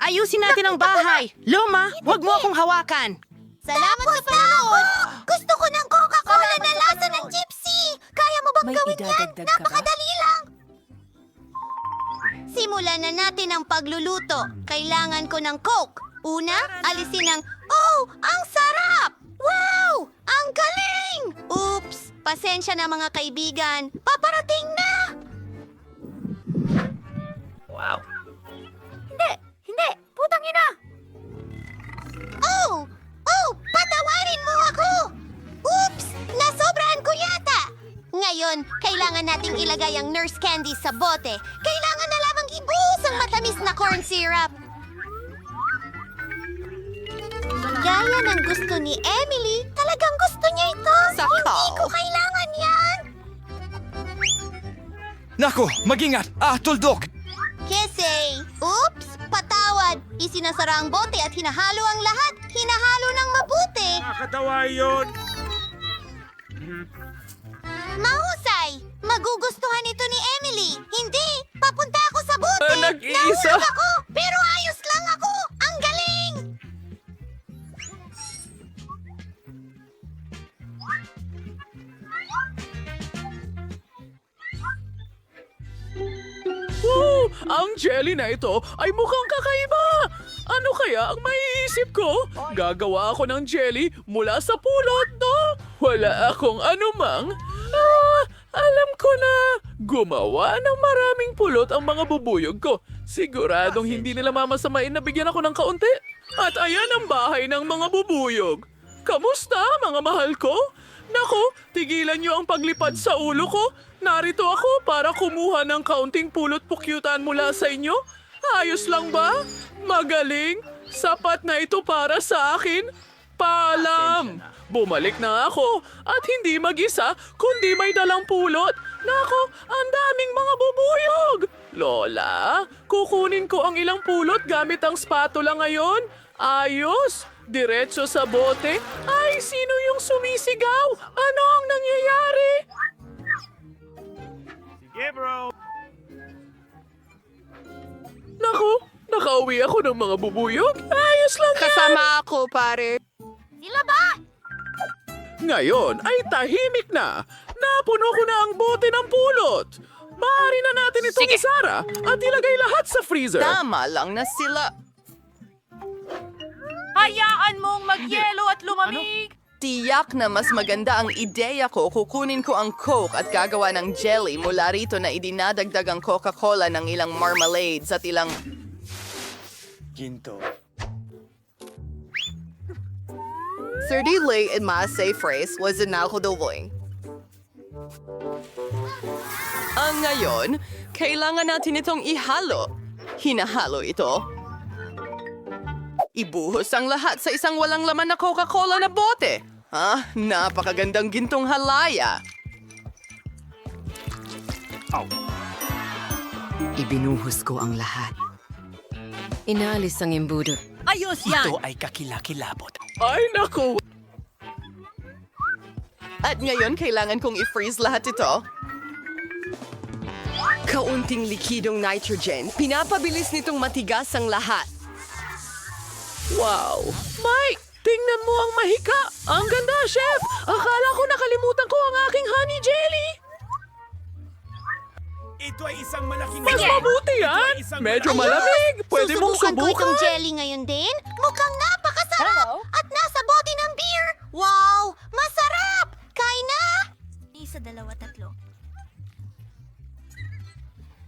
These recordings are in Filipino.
Ayusin natin ang bahay. Loma, huwag mo akong hawakan. Salamat sa panonood! Gusto ko ng Coca-Cola na lasa ng gypsy! Kaya mo bang May gawin yan? idadagdag ka ba? Napakadali lang! Simulan na natin ang pagluluto. Kailangan ko ng Coke. Una, alisin ang... Oh, ang sarap! Wow! Ang galing! Oops! Pasensya na mga kaibigan. Paparating na! Wow. Hindi! Putang ina! Oh! Oh! Patawarin mo ako! Oops! Nasobrahan ko yata! Ngayon, kailangan nating ilagay ang nurse candy sa bote. Kailangan na lamang ibuhos ang matamis na corn syrup. Gaya ng gusto ni Emily, talagang gusto niya ito. Hindi ko kailangan yan. Nako, mag-ingat! Tuldok! Kese, oops, patawad. Isinasara ang bote at hinahalo ang lahat. Hinahalo ng mabuti. Nakakatawa yun! Mahusay! Magugustuhan ito ni Emily. Hindi! Papunta ako sa bote! Nag-iisa? Nahulog ako! Pero ayos lang ako! Ang galing! Ang jelly na ito ay mukhang kakaiba! Ano kaya ang maiisip ko? Gagawa ako ng jelly mula sa pulot, no? Wala akong anumang. Alam ko na. Gumawa ng maraming pulot ang mga bubuyog ko. Siguradong hindi nila mamasamain na bigyan ako ng kaunti. At ayan ang bahay ng mga bubuyog. Kamusta, mga mahal ko? Naku, tigilan niyo ang paglipad sa ulo ko. Narito ako para kumuha ng kaunting pulot pukyutan mula sa inyo. Ayos lang ba? Magaling. Sapat na ito para sa akin. Paalam. Bumalik na ako at hindi mag-isa kundi may dalang pulot. Nako, ang daming mga bubuyog. Lola, kukunin ko ang ilang pulot gamit ang spatula ngayon. Ayos. Diretso sa bote. Ay, sino yung sumisigaw? Ano ang nangyayari? Sige, bro! Naku, nakauwi ako ng mga bubuyog. Ayos lang yan. Kasama ako, pare. Sila ba? Ngayon ay tahimik na. Napuno ko na ang bote ng pulot. Maaari na natin itong Sige. isara at ilagay lahat sa freezer. Tama lang na sila. Hayaan mong magyelo at lumamig. Tiyak na mas maganda ang ideya ko. Kukunin ko ang Coke at gagawa ng jelly mula rito na idinadagdag ang Coca-Cola ng ilang marmalades at ilang... Ginto. 30 late in my safe race was in alcodoling. Ang ngayon, kailangan natin itong ihalo. Hinahalo ito. Ibuhos ang lahat sa isang walang laman na Coca-Cola na bote. Napakagandang gintong halaya. Ibinuhos ko ang lahat. Inaalis ang imbudo. Ayos yan. Ito ay kakilakilabot. Ay, naku. At ngayon, kailangan kong i-freeze lahat ito. Kaunting likidong nitrogen. Pinapabilis nitong matigas ang lahat. Wow. Mike, tingnan mo ang mahika. Ang ganda, chef. Akala ko nakalimutan ko ang aking honey jelly. Ito ay isang malaking... Mas mabuti yan. Medyo malamig. Pwede mong Susubukan ko itong subukan. jelly ngayon din. Mukhang napakasarap! At nasa bote ng beer! Wow! Masarap! Kain na! Isa, dalawa, tatlo.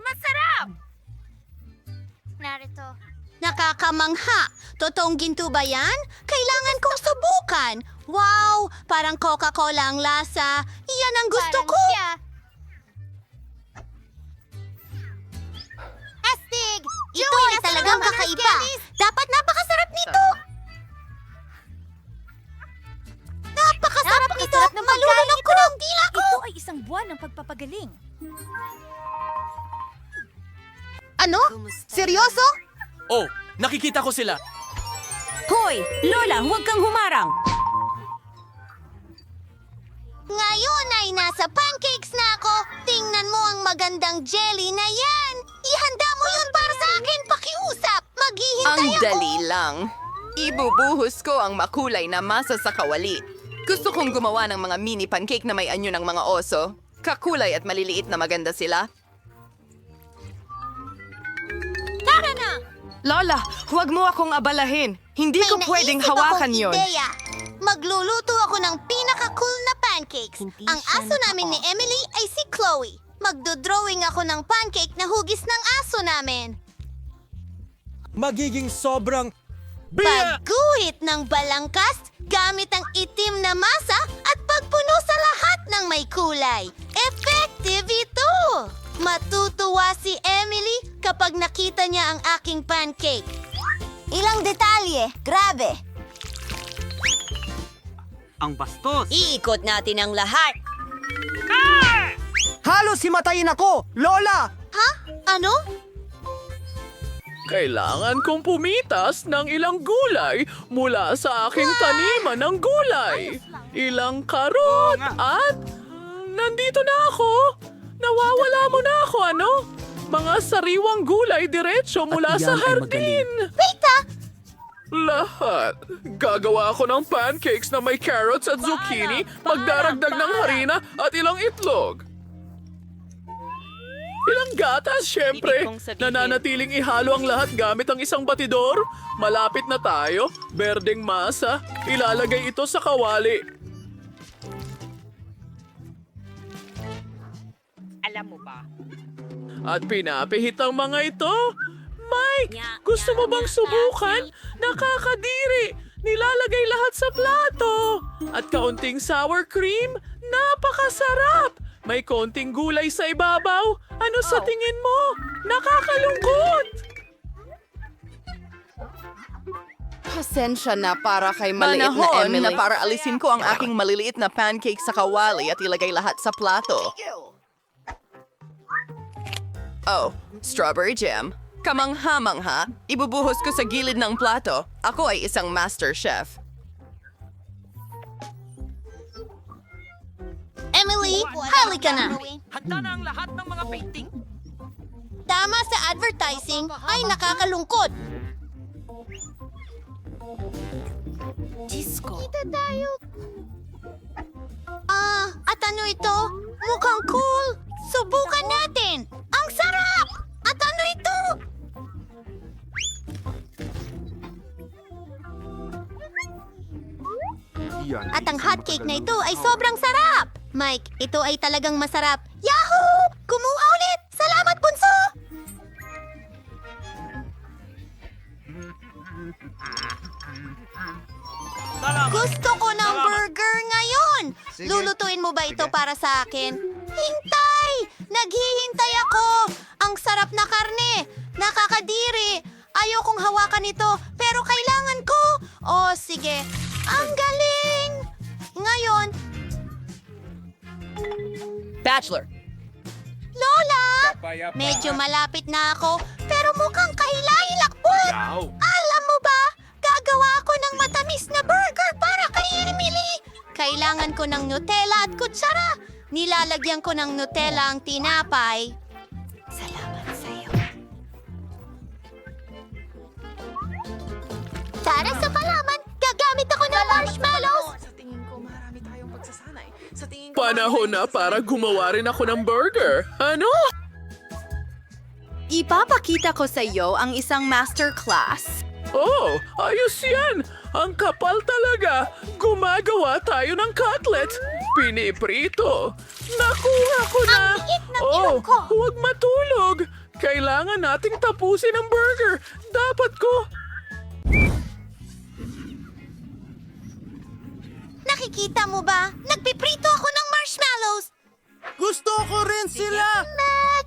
Masarap! Narito. Nakakamangha! Totoong ginto ba yan? Kailangan kong subukan! Wow! Parang Coca-Cola ang lasa. Iyan ang gusto ko! Astig! Ito ay talagang kakaiba. Dapat napakasarap nito. Napakasarap nito. Malulunok ko ng dila ko. Ito ay isang buwan ng pagpapagaling. Ano? Seryoso? Oh, nakikita ko sila. Hoy! Lola, huwag kang humarang! Ngayon ay nasa pancakes na ako. Tingnan mo ang magandang jelly na yan. Ihanda mo yun para sa akin, pakiusap. Maghihintay Ang ako. dali lang. Ibubuhos ko ang makulay na masa sa kawali. Gusto kong gumawa ng mga mini pancake na may anyo ng mga oso. Kakulay at maliliit na maganda sila. Tara na! Lola, huwag mo akong abalahin. Hindi ko May pwedeng naisip hawakan akong yon. ideya. Magluluto ako ng pinaka-cool na pancakes. Ang aso namin ni Emily ay si Chloe. Magdodrawing ako ng pancake na hugis ng aso namin. Magiging sobrang... Pagguhit ng balangkas gamit ang itim na masa at pagpuno sa lahat ng may kulay. Effective ito! Matutuwa si Emily kapag nakita niya ang aking pancake. Ilang detalye, grabe! Ang bastos! Iikot natin ang lahat. Halos himatayin ako! Lola! Ha? Ano? Kailangan kong pumitas ng ilang gulay mula sa aking taniman ng gulay. Ilang karot at nandito na ako. Nawawala mo na ako, ano? Mga sariwang gulay diretso mula sa hardin. Wait Lahat. Gagawa ako ng pancakes na may carrots at zucchini, magdaragdag ng harina at ilang itlog. Ilang gatas, syempre. Nananatiling ihalo ang lahat gamit ang isang batidor. Malapit na tayo. Berdeng masa. Ilalagay ito sa kawali. Alam mo ba? At pinapihit ang mga ito. Mike, gusto mo bang subukan? Nakakadiri. Nilalagay lahat sa plato. At kaunting sour cream. Napakasarap. May konting gulay sa ibabaw. Ano sa tingin mo? Nakakalungkot! Pasensya na para kay maliit na Panahon Emily. na para alisin ko ang aking maliliit na pancake sa kawali at ilagay lahat sa plato. Oh, strawberry jam. Kamangha-mangha. Ibubuhos ko sa gilid ng plato. Ako ay isang master chef. Emily, halika na. Handa na ang lahat ng mga painting. Tama sa advertising ay nakakalungkot. Disco. Kita tayo. At ano ito? Mukhang cool. Subukan natin. Ang sarap! At ano ito? At ang hotcake na ito ay sobrang sarap. Mike, ito ay talagang masarap. Yahoo! Kumuha ulit! Salamat, bunso! Gusto ko ng burger ngayon! Lulutuin mo ba ito para sa akin? Hintay! Naghihintay ako! Ang sarap na karne! Nakakadiri! Ayokong hawakan ito, pero kailangan ko! Oh, sige. Ang galing! Ngayon, Bachelor! Lola! Medyo malapit na ako, pero mukhang kahilahilakbot! Alam mo ba, gagawa ako ng matamis na burger para kay Emily! Kailangan ko ng Nutella at kutsara. Nilalagyan ko ng Nutella ang tinapay. Salamat sa'yo. Para sa palaman, gagamit ako ng marshmallows! Panahon na para gumawa rin ako ng burger. Ano? Ipapakita ko sa iyo ang isang masterclass. Oh, ayos yan! Ang kapal talaga! Gumagawa tayo ng cutlet! Piniprito! Nakuha ko na! Ang liit ng ilong ko! Huwag matulog! Kailangan nating tapusin ang burger! Dapat ko! Nakikita mo ba? Nagpiprito ako ng marshmallows! Gusto ko rin sila! Mac!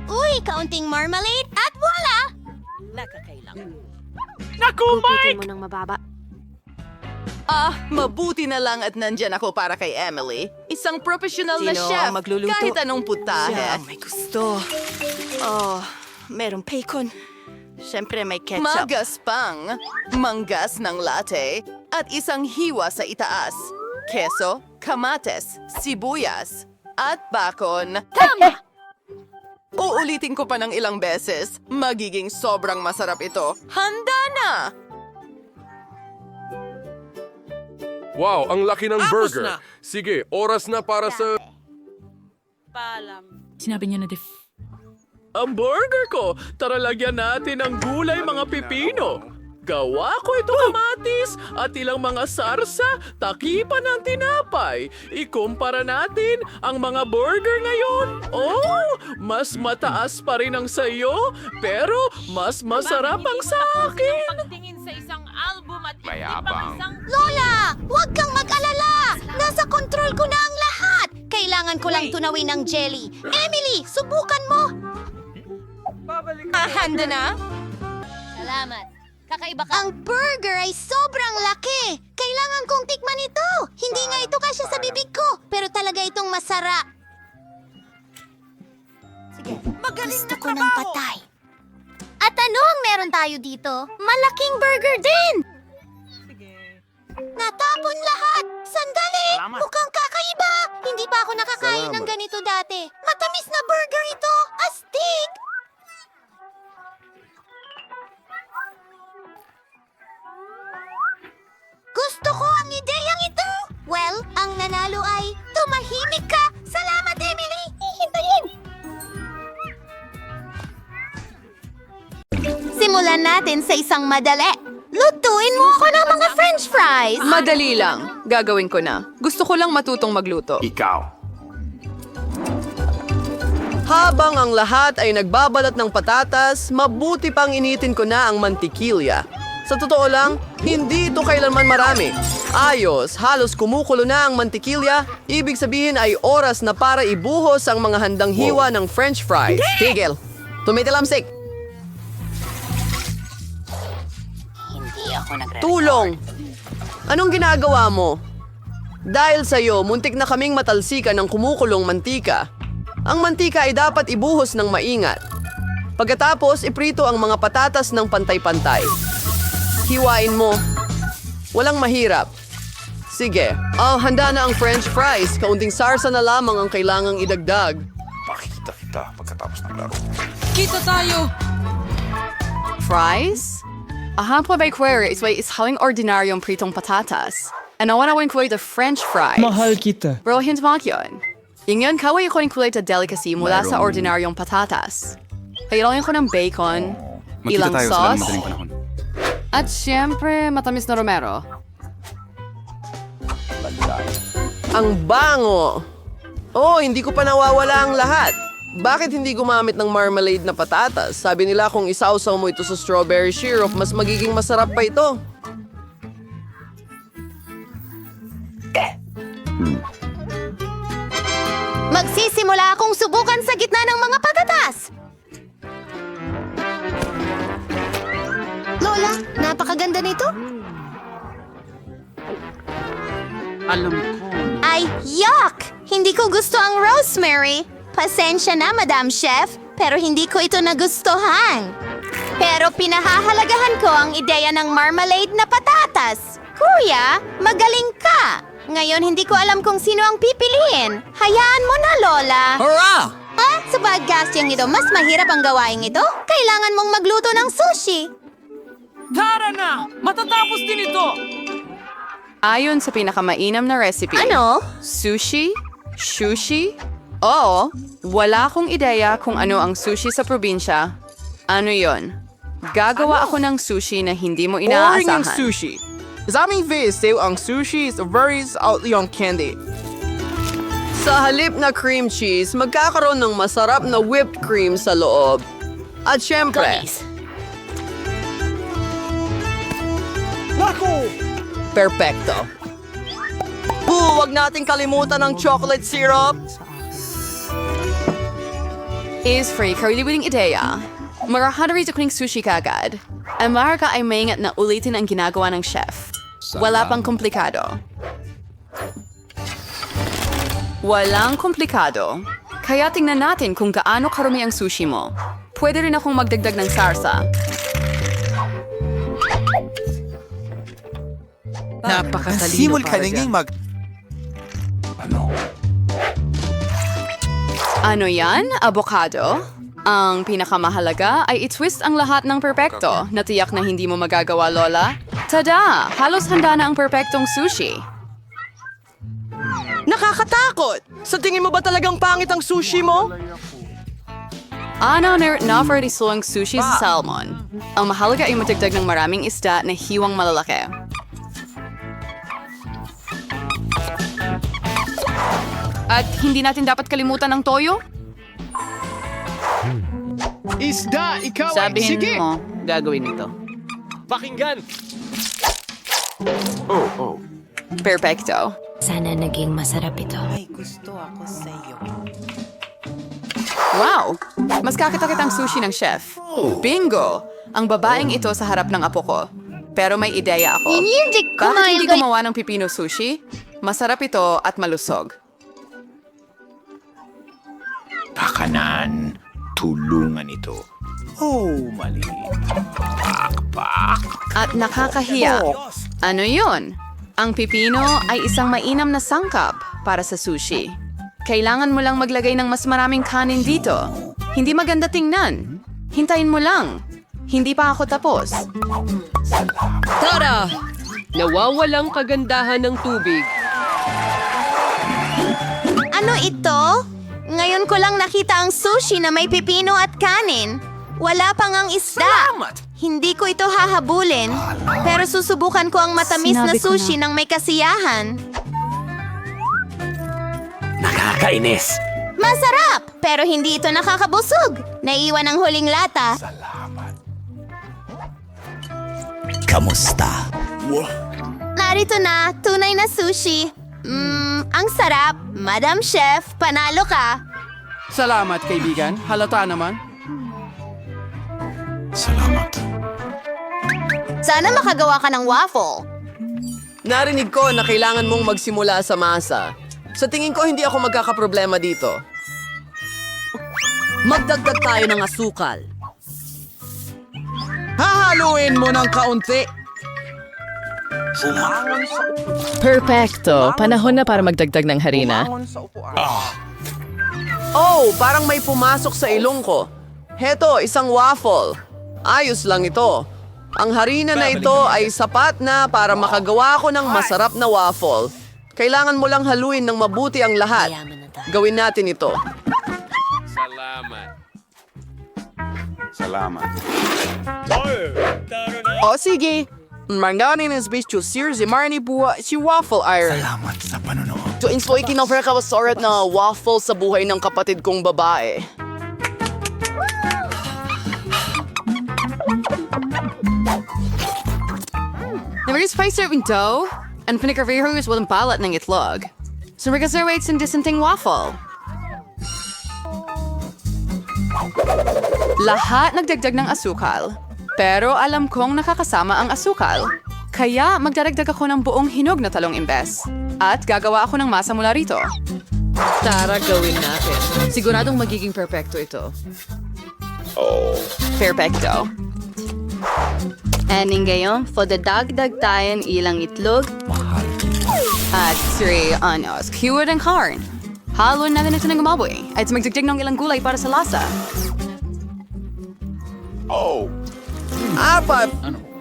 Uy, kaunting marmalade at voila! Gupitin mo ng mababa. Mabuti na lang at nandyan ako para kay Emily. Isang professional na Sino chef. ang magluluto? Kahit anong putahe. Siya ang may gusto. Oh, merong bacon. Siyempre may ketchup. Magaspang, manggas ng latte, at isang hiwa sa itaas. Keso, kamates, sibuyas, at bakon. Uulitin ko pa ng ilang beses. Magiging sobrang masarap ito. Handa na! Wow, ang laki ng Tapos burger. na. Sige, oras na para sa... Sinabi niya na Ang burger ko! Tara lagyan natin ng gulay mga pipino. Gawa ko ito kamatis at ilang mga sarsa, takipan ng tinapay. Ikumpara natin ang mga burger ngayon. Oh, mas mataas pa rin ang sayo, pero mas masarap ang sa akin. Pagtingin sa isang album at mayabang. Lola, huwag kang mag-alala! Nasa kontrol ko na ang lahat! Kailangan ko lang tunawin ng jelly. Emily, subukan mo! Handa na? Salamat. Kakaiba ka. Ang burger ay sobrang laki. Kailangan kong tikman ito. Hindi nga ito kasya sa bibig ko, pero talaga itong masarap. Sige, gusto ko ng patay. At ano ang meron tayo dito? Malaking burger din! Natapon lahat! Sandali! Mukhang kakaiba! Hindi pa ako nakakain ng ganito dati. Matamis na burger ito! Astig! Gusto ko ang ideyang ito! Well, ang nanalo ay tumahimik ka! Salamat, Emily! Hihintayin! Simulan natin sa isang madali. Lutuin mo ako ng mga french fries! Madali lang. Gagawin ko na. Gusto ko lang matutong magluto. Habang ang lahat ay nagbabalat ng patatas, mabuti pang initin ko na ang mantikilya. Sa totoo lang, hindi ito kailanman marami. Ayos, halos kumukulo na ang mantikilya, ibig sabihin ay oras na para ibuhos ang mga handang hiwa ng french fries. Tigil! Tumitilamsik! Tulong! Anong ginagawa mo? Dahil sa'yo, muntik na kaming matalsikan ng kumukulong mantika. Ang mantika ay dapat ibuhos ng maingat. Pagkatapos, iprito ang mga patatas ng pantay-pantay. Hiwain mo. Walang mahirap. Sige. Oh, handa na ang french fries. Kaunting sarsa na lamang ang kailangang idagdag. Makikita kita pagkatapos ng laro. Kita tayo! Fries? Aha po ba query is isang ordinaryong pritong patatas. And nawanawin ko the French fries. Mahal kita. Bro, hindi mo yun. Yung kaway ko rin kulay na delicacy mula sa ordinaryong patatas. Kailangan ko ng bacon, ilang sauce, at syempre matamis na romero. Ang bango! Oh, hindi ko pa nawawala ang lahat. Bakit hindi gumamit ng marmalade na patatas? Sabi nila kung isawsaw mo ito sa strawberry syrup, mas magiging masarap pa ito. Magsisimula akong subukan sa gitna ng mga patatas. Lola, napakaganda nito. Alam ko. Ay, yuck! Hindi ko gusto ang rosemary. Pasensya na, Madam Chef, pero hindi ko ito nagustuhan. Pero pinahahalagahan ko ang ideya ng marmalade na patatas. Kuya, magaling ka! Ngayon hindi ko alam kung sino ang pipiliin. Hayaan mo na, Lola. Hurrah! Ah, sa podcasting ito, mas mahirap ang gawain ito. Kailangan mong magluto ng sushi. Tara na! Matatapos din ito! Ayon sa pinakamainam na recipe. Ano? Sushi? Sushi? Oo, wala akong ideya kung ano ang sushi sa probinsya. Ano yon? Gagawa ako ng sushi na hindi mo Boring yung inaasahan. sushi. Sa aming VSU, ang sushi is very outly on candy. Sa halip na cream cheese, magkakaroon ng masarap na whipped cream sa loob. At syempre, perfecto. Huwag nating kalimutan ang chocolate syrup. Is free kariliwing ideya. Marahadari sa kuning sushi kagad. Ang maraka ay maingat na ulitin ang ginagawa ng chef. Wala pang komplikado. Walang komplikado. Kaya tingnan natin kung gaano karumi ang sushi mo. Pwede rin akong magdagdag ng sarsa. Napakatalino para Ano yan? Avocado? Ang pinakamahalaga ay i-twist ang lahat ng perpekto na tiyak na hindi mo magagawa, Lola. Tada! Halos handa na ang perpektong sushi. Nakakatakot! Sa tingin mo ba talagang pangit ang sushi mo? Ano na-offer ang sushi sa salmon. Ang mahalaga ay matagdag ng maraming isda na hiwang malalaki. At hindi natin dapat kalimutan ang toyo? Isda, ikaw Sabihin mo, gagawin ito. Pakinggan! Perfecto. Sana naging masarap ito. Wow! Mas kakita-kitang sushi ng chef. Bingo! Ang babaeng ito sa harap ng apo ko. Pero may ideya ako. Bakit hindi gumawa ng pipino sushi? Masarap ito at malusog. Pakanan. Tulungan ito. Oh, mali. At nakakahiya. Ano yun? Ang pipino ay isang mainam na sangkap para sa sushi. Kailangan mo lang maglagay ng mas maraming kanin dito. Hindi maganda tingnan. Hintayin mo lang. Hindi pa ako tapos. Tara! Nawawalang kagandahan ng tubig. Ano ito? Ngayon ko lang nakita ang sushi na may pipino at kanin. Wala pang ang isda. Hindi ko ito hahabulin. Pero susubukan ko ang matamis na sushi ng may kasiyahan. Nakakainis. Masarap! Pero hindi ito nakakabusog. Naiwan ang huling lata. Kamusta? Narito na, tunay na sushi. Ang sarap. Madam Chef, panalo ka. Salamat, kaibigan. Halata naman. Salamat. Sana makagawa ka ng waffle. Narinig ko na kailangan mong magsimula sa masa. Sa tingin ko, hindi ako magkakaproblema dito. Magdagdag tayo ng asukal. Hahaluin mo ng kaunti. Perfecto. Panahon na para magdagdag ng harina. Oh, parang may pumasok sa ilong ko. Heto, isang waffle. Ayos lang ito. Ang harina na ito ay sapat na para makagawa ko ng masarap na waffle. Kailangan mo lang haluin ng mabuti ang lahat. Gawin natin ito. Salamat. O sige. Manganin is bitch to sears si Marnie buwa si waffle iron. Salamat sa panonood. So, insploy kinoffer ka wasorot na waffle sa buhay ng kapatid kong babae. Nag-spice serving dough, and pinagkarvihos walang balat ng itlog. So reservates in dissenting waffle. Lahat nagdagdag ng asukal. Pero alam kong nakakasama ang asukal. Kaya magdaragdag ako ng buong hinog na talong imbes. At gagawa ako ng masa mula rito. Tara, gawin natin. Siguradong magiging perfecto ito. Perfecto. And ngayon, for the dagdag tayo ilang itlog. At 3 anos, keyword and corn. Halo natin ito ng gumaboy. At magdagdag ng ilang gulay para sa lasa. Apat!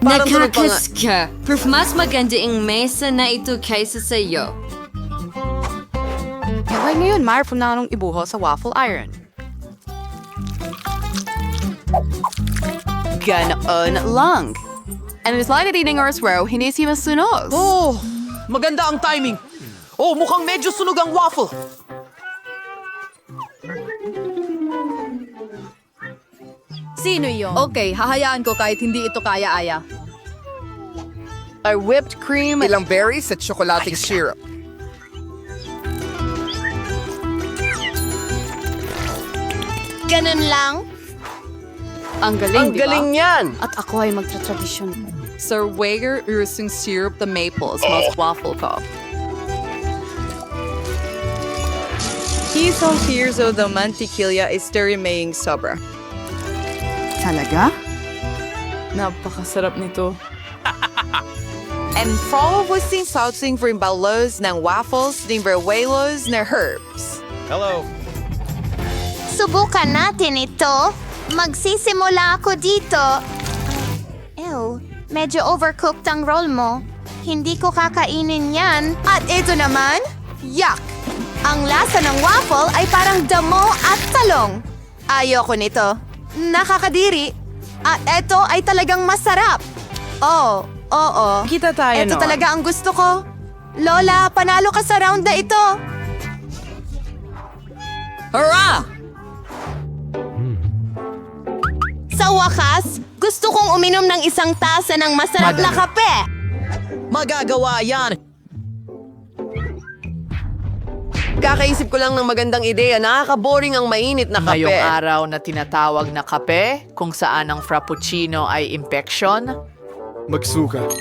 Parang tunog pa nga. ka. Proof mas maganda ang mesa na ito kaysa sa iyo. Kaya ngayon, mayroon na nung ibuho sa waffle iron. Ganoon lang. And it's like eating oras row, hindi si masunog. Oh, maganda ang timing. Oh, mukhang medyo sunog ang waffle. Sino yun? Okay, hahayaan ko kahit hindi ito kaya-aya. Ay whipped cream. Ilang berries at chocolating syrup. Ganun lang. Ang galing, Ang di ba? galing yan. At ako ay magtra-tradisyon. Sir Wager using syrup the maples mas waffle ko. Kiso here's the mantikilya is maying sobra. Talaga? Napakasarap nito. And follow with the saucing for balos ng waffles, ng verwelos, ng herbs. Subukan natin ito. Magsisimula ako dito. Ew, medyo overcooked ang roll mo. Hindi ko kakainin yan. At ito naman, yuck! Ang lasa ng waffle ay parang damo at talong. Ayoko nito. Nakakadiri. At ito ay talagang masarap. Oo. Kita tayo, Ito Noah. talaga ang gusto ko. Lola, panalo ka sa round na ito. Hurrah! Sa wakas, gusto kong uminom ng isang tasa ng masarap na kape. Magagawa yan! Kakaisip ko lang ng magandang ideya. Nakaka-boring ang mainit na kape. Ngayong araw na tinatawag na kape, kung saan ang frappuccino ay impeksyon,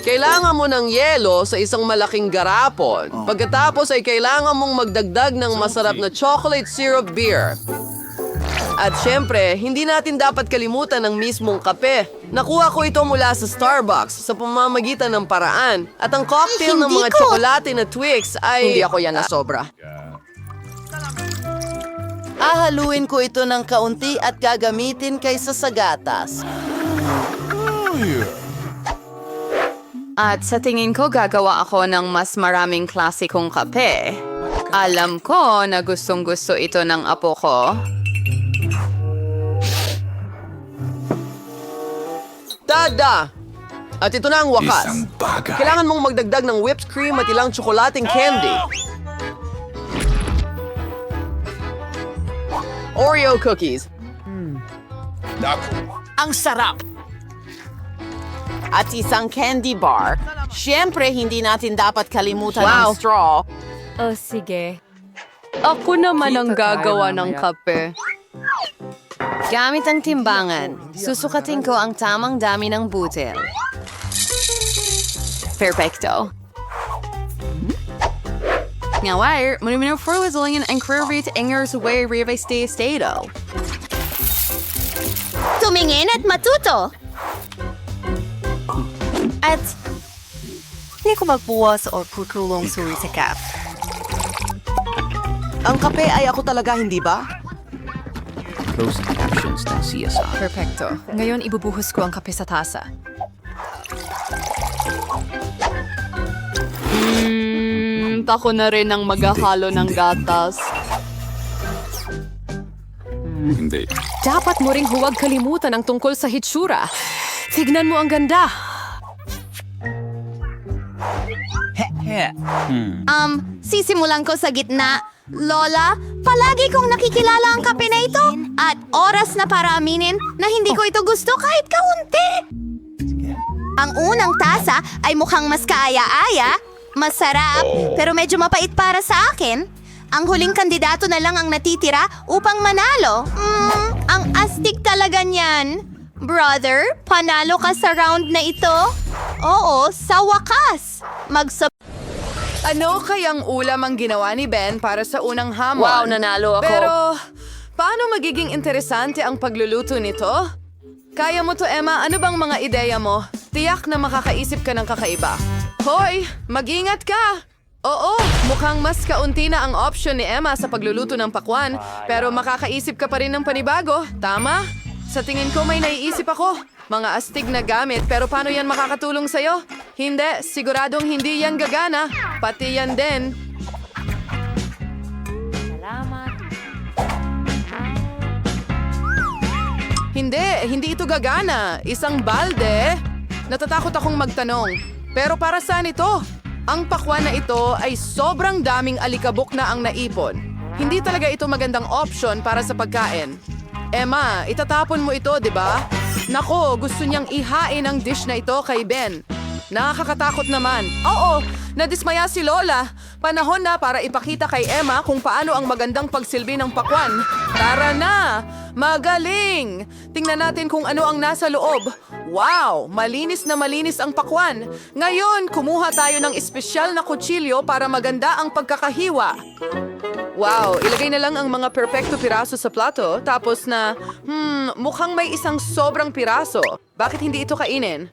Kailangan mo ng yelo sa isang malaking garapon. Pagkatapos ay kailangan mong magdagdag ng masarap na chocolate syrup beer. At syempre, hindi natin dapat kalimutan ng mismong kape. Nakuha ko ito mula sa Starbucks sa pamamagitan ng paraan. At ang cocktail ng mga tsokolate na Twix ay... hindi ako yan na sobra. Ahaluin ko ito ng kaunti at gagamitin kaysa sa gatas. At sa tingin ko gagawa ako ng mas maraming klasikong kape. Alam ko na gustong-gusto ito ng apo ko. Tada! At ito na ang wakas. Kailangan mong magdagdag ng whipped cream at ilang tsokolating candy. Oreo cookies. Ang sarap! At isang candy bar. Siyempre, hindi natin dapat kalimutan ang straw. Oh, sige. Ako naman ang gagawa ng kape. Gamit ang timbangan, susukatin ko ang tamang dami ng butil. Perfecto. Ngayon, muna forwazilingen ang curvit ingers way rive stay estado. Tumingin at matuto. At hindi ko magbuwas o kukulong suri sa kap. Ang kape ay ako talaga, hindi ba? Closed captions ng CSR. Perfecto. Ngayon, ibubuhos ko ang kape sa tasa. Ako na rin ang maghahalo ng gatas. Hindi. Dapat mo ring huwag kalimutan ang tungkol sa hitsura. Tignan mo ang ganda. Sisimulan ko sa gitna. Lola, palagi kong nakikilala ang kape na ito. At oras na para aminin na hindi ko ito gusto kahit kaunti. Ang unang tasa ay mukhang mas kaaya-aya, masarap, pero medyo mapait para sa akin. Ang huling kandidato na lang ang natitira upang manalo. Ang astig talaga niyan. Brother, panalo ka sa round na ito? Oo, sa wakas. Ano kayang ulam ang ginawa ni Ben para sa unang hamon? Wow, nanalo ako. Pero, paano magiging interesante ang pagluluto nito? Kaya mo to, Emma. Ano bang mga ideya mo? Tiyak na makakaisip ka ng kakaiba. Hoy, mag-ingat ka! Oo, mukhang mas kaunti na ang option ni Emma sa pagluluto ng pakwan, pero makakaisip ka pa rin ng panibago, tama? Sa tingin ko may naiisip ako. Mga astig na gamit, pero paano yan makakatulong sa'yo? Hindi, siguradong hindi yan gagana. Pati yan din. Hindi ito gagana. Isang balde. Natatakot akong magtanong. Pero para saan ito? Ang pakwan na ito ay sobrang daming alikabok na ang naipon. Hindi talaga ito magandang option para sa pagkain. Emma, itatapon mo ito, di ba? Nako, gusto niyang ihain ang dish na ito kay Ben. Nakakatakot naman. Oo, nadismaya si Lola. Panahon na para ipakita kay Emma kung paano ang magandang pagsilbi ng pakwan. Tara na! Magaling! Tingnan natin kung ano ang nasa loob. Wow! Malinis na malinis ang pakwan. Ngayon, kumuha tayo ng espesyal na kutsilyo para maganda ang pagkakahiwa. Wow, ilagay na lang ang mga perpekto piraso sa plato, tapos na, mukhang may isang sobrang piraso. Bakit hindi ito kainin?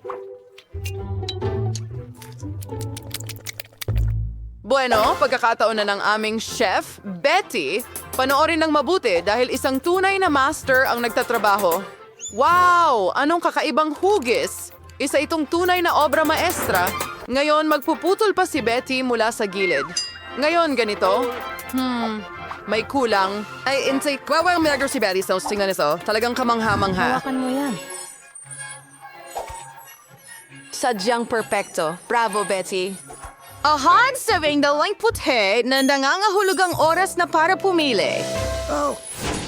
Bueno, pagkakataon na ng aming chef, Betty, panoorin ng mabuti dahil isang tunay na master ang nagtatrabaho. Wow! Anong kakaibang hugis! Isa itong tunay na obra maestra. Ngayon, magpuputol pa si Betty mula sa gilid. Ngayon, ganito. May kulang. Ay, insay, kwawang milagro si Betty. So, tingnan nito. Talagang kamangha-mangha. Hawakan mo yan. Sadyang perpekto. Bravo, Betty. Ahan, sabing dalang puti na nangangahulugang oras na para pumili.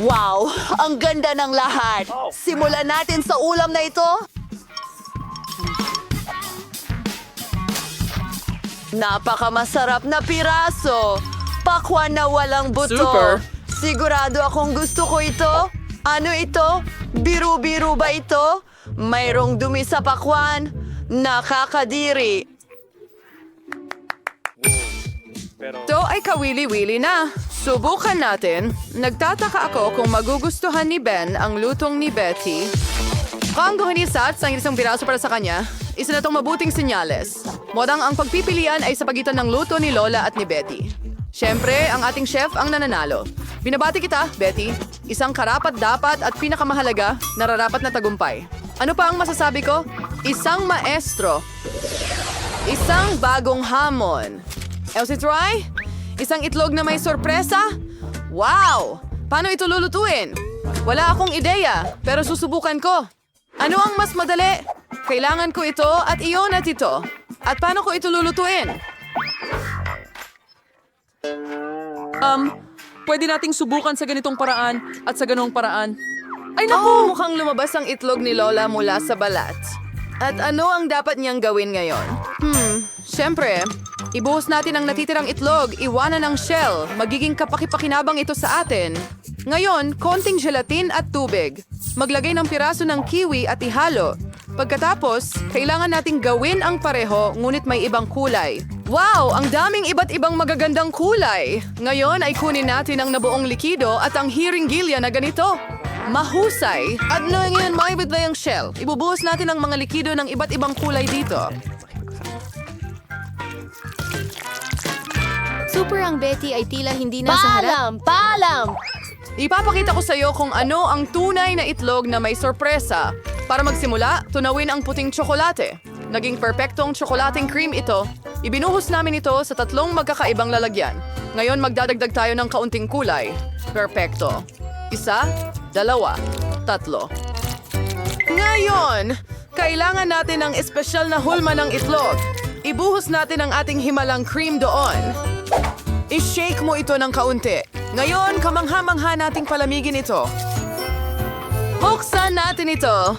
Wow! Ang ganda ng lahat! Simulan natin sa ulam na ito. Napakamasarap na piraso. Pakwan na walang buto. Super. Sigurado akong gusto ko ito. Ano ito? Biru-biru ba ito? Mayroong dumi sa pakwan. Nakakadiri. Ito ay kawili-wili na. Subukan natin. Nagtataka ako kung magugustuhan ni Ben ang lutong ni Betty. Kung guhinisat sa isang piraso para sa kanya, isa na itong mabuting senyales. Modang ang pagpipilian ay sa pagitan ng luto ni Lola at ni Betty. Siyempre, ang ating chef ang nananalo. Binabati kita, Betty. Isang karapat-dapat at pinakamahalaga, nararapat na tagumpay. Ano pa ang masasabi ko? Isang maestro. Isang bagong hamon. Elsie Troy? Isang itlog na may sorpresa? Wow! Paano ito lulutuin? Wala akong ideya, pero susubukan ko. Ano ang mas madali? Kailangan ko ito at iyon at ito. At paano ko ito lulutuin? Pwede nating subukan sa ganitong paraan at sa ganong paraan. Ay naku! Mukhang lumabas ang itlog ni Lola mula sa balat. At ano ang dapat niyang gawin ngayon? Siyempre, ibuhos natin ang natitirang itlog, iwanan ang shell. Magiging kapakipakinabang ito sa atin. Ngayon, konting gelatin at tubig. Maglagay ng piraso ng kiwi at ihalo. Pagkatapos, kailangan nating gawin ang pareho ngunit may ibang kulay. Wow! Ang daming iba't ibang magagandang kulay! Ngayon ay kunin natin ang nabuong likido at ang hiringgilya na ganito. Mahusay! At ngayon maibit na yung shell. Ibubuhos natin ang mga likido ng iba't ibang kulay dito. Super ang Betty ay tila hindi na sa harap. Paalam! Ipapakita ko sa iyo kung ano ang tunay na itlog na may sorpresa. Para magsimula, tunawin ang puting tsokolate. Naging perpektong tsokolating cream ito. Ibinuhos namin ito sa 3 magkakaibang lalagyan. Ngayon magdadagdag tayo ng kaunting kulay. Perpekto. 1, 2, 3. Ngayon, kailangan natin ng espesyal na hulma ng itlog. Ibuhos natin ang ating himalang cream doon. I-shake mo ito ng kaunti. Ngayon, kamangha-mangha nating palamigin ito. Buksan natin ito.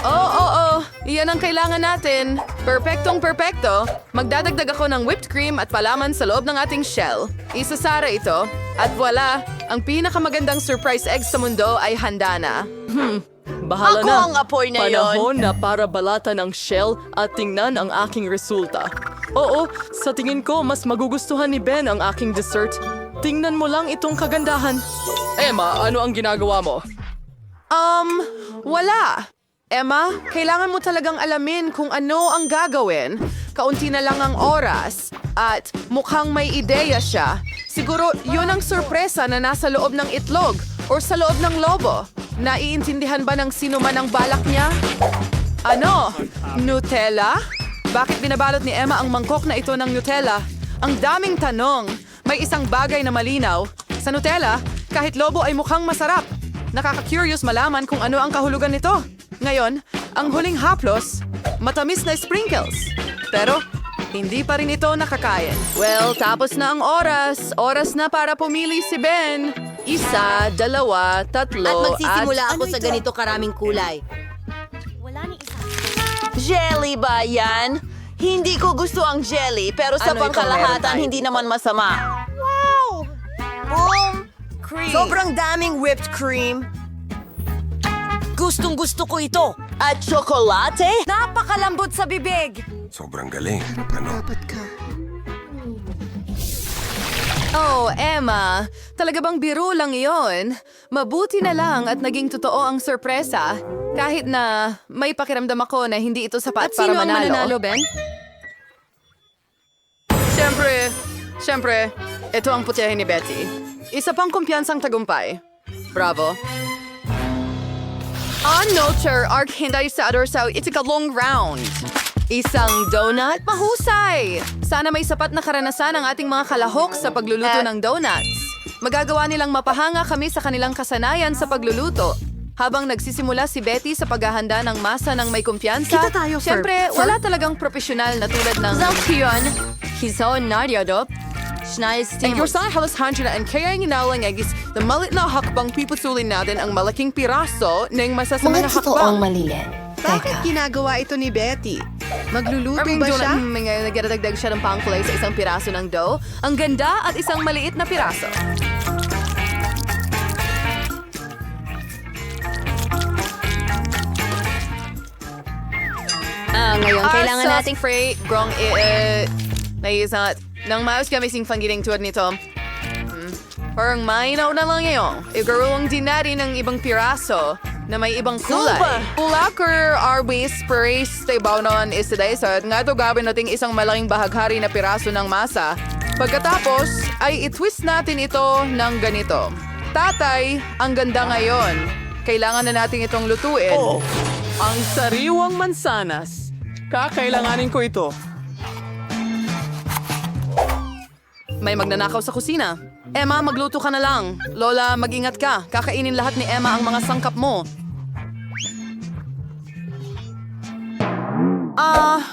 Oo. Iyan ang kailangan natin. Perpektong perpekto. Magdadagdag ako ng whipped cream at palaman sa loob ng ating shell. Isasara ito. At voila, ang pinakamagandang surprise egg sa mundo ay handa na. Bahala Ako na. ang apoy na yon. Panahon na para balatan ang shell at tingnan ang aking resulta. Oo, sa tingin ko mas magugustuhan ni Ben ang aking dessert. Tingnan mo lang itong kagandahan. Emma, ano ang ginagawa mo? Wala. Emma, kailangan mo talagang alamin kung ano ang gagawin. Kaunti na lang ang oras. At mukhang may ideya siya. Siguro yun ang sorpresa na nasa loob ng itlog or sa loob ng lobo. Naiintindihan ba ng sino man ang balak niya? Ano? Nutella? Bakit binabalot ni Emma ang mangkok na ito ng Nutella? Ang daming tanong. May isang bagay na malinaw. Sa Nutella, kahit lobo ay mukhang masarap. Nakaka-curious malaman kung ano ang kahulugan nito. Ngayon, ang huling haplos, matamis na sprinkles. Pero, hindi pa rin ito nakakain. Well, tapos na ang oras. Oras na para pumili si Ben. 1, 2, 3, At magsisimula ako sa ganito karaming kulay. Jelly ba yan? Hindi ko gusto ang jelly, pero sa Ano ikaw, pangkalahatan, meron hindi naman masama. Wow! Boom! Cream. Sobrang daming whipped cream. Gustong-gusto ko ito. At tsokolate? Napakalambot sa bibig. Sobrang galing. Ano? Oh, Emma, talaga bang biro lang iyon? Mabuti na lang at naging totoo ang sorpresa. Kahit na may pakiramdam ako na hindi ito sapat At para sino ang manalo. mananalo, Ben? Siyempre, Siyempre, ito ang putyahe ni Betty. Isa pang kumpiyansang tagumpay. Bravo. On-noter, arc hinday sa ador sa itikalong round. Isang donut? Mahusay! Sana may sapat na karanasan ang ating mga kalahok sa pagluluto ng donuts. Magagawa nilang mapahanga kami sa kanilang kasanayan sa pagluluto. Habang nagsisimula si Betty sa paghahanda ng masa ng may kumpiyansa, Kita tayo, siyempre, wala talagang profesional na tulad ng... Zalkion, hiso naryodop, schneiz Ay, sana halos handya na ang kaya nginalang agis na malit na hakbang pipusulin natin ang malaking piraso ng masasamang hakbang. malilit. Bakit ginagawa ito ni Betty? Magluluto ba siya? Nagdadagdag siya ng pangkulay sa isang piraso ng dough. Ang ganda at isang maliit na piraso. Ngayon, kailangan Sauce nating... Frey, grong naisat. Nang maayos kami sing panggiling tuwad nito. Parang mainaw na lang ngayon. Igarulang din natin ng ibang piraso na may ibang kulay. Ulakar arwis pares tayo noon is today sa nga ito gawin nating isang malaking bahaghari na piraso ng masa. Pagkatapos ay itwist natin ito ng ganito. Tatay, ang ganda ngayon. Kailangan na natin itong lutuin. Ang sariwang mansanas. Kakailanganin ko ito. May magnanakaw sa kusina. Emma, magluto ka na lang. Lola, mag-ingat ka. Kakainin lahat ni Emma ang mga sangkap mo.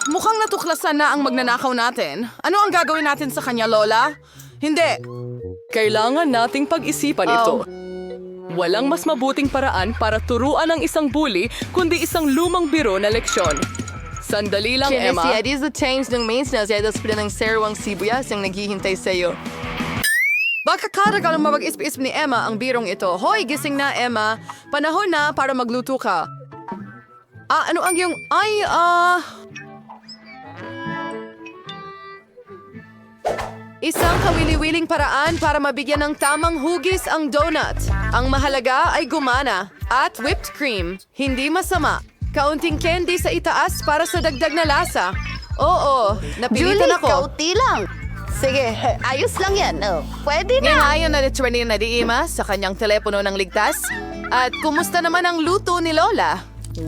Mukhang natuklasan na ang magnanakaw natin. Ano ang gagawin natin sa kanya, Lola? Hindi. Kailangan nating pag-isipan ito. Walang mas mabuting paraan para turuan ang isang bully kundi isang lumang biro na leksyon. Sandali lang, Emma. Si Eddie the change ng mains na siya das ng serwang sibuyas ang naghihintay sa iyo. Baka ka lang mapag-isp-isp ni Emma ang birong ito. Hoy, gising na, Emma. Panahon na para magluto ka. Ano ang iyong... Isang kawili-wiling paraan para mabigyan ng tamang hugis ang donut. Ang mahalaga ay gumana at whipped cream. Hindi masama. Kaunting candy sa itaas para sa dagdag na lasa. Oo, napilitan ako. kauti lang. Sige, ayos lang yan. Pwede na. Ngayon na ni na Diima sa kanyang telepono ng ligtas. At kumusta naman ang luto ni Lola?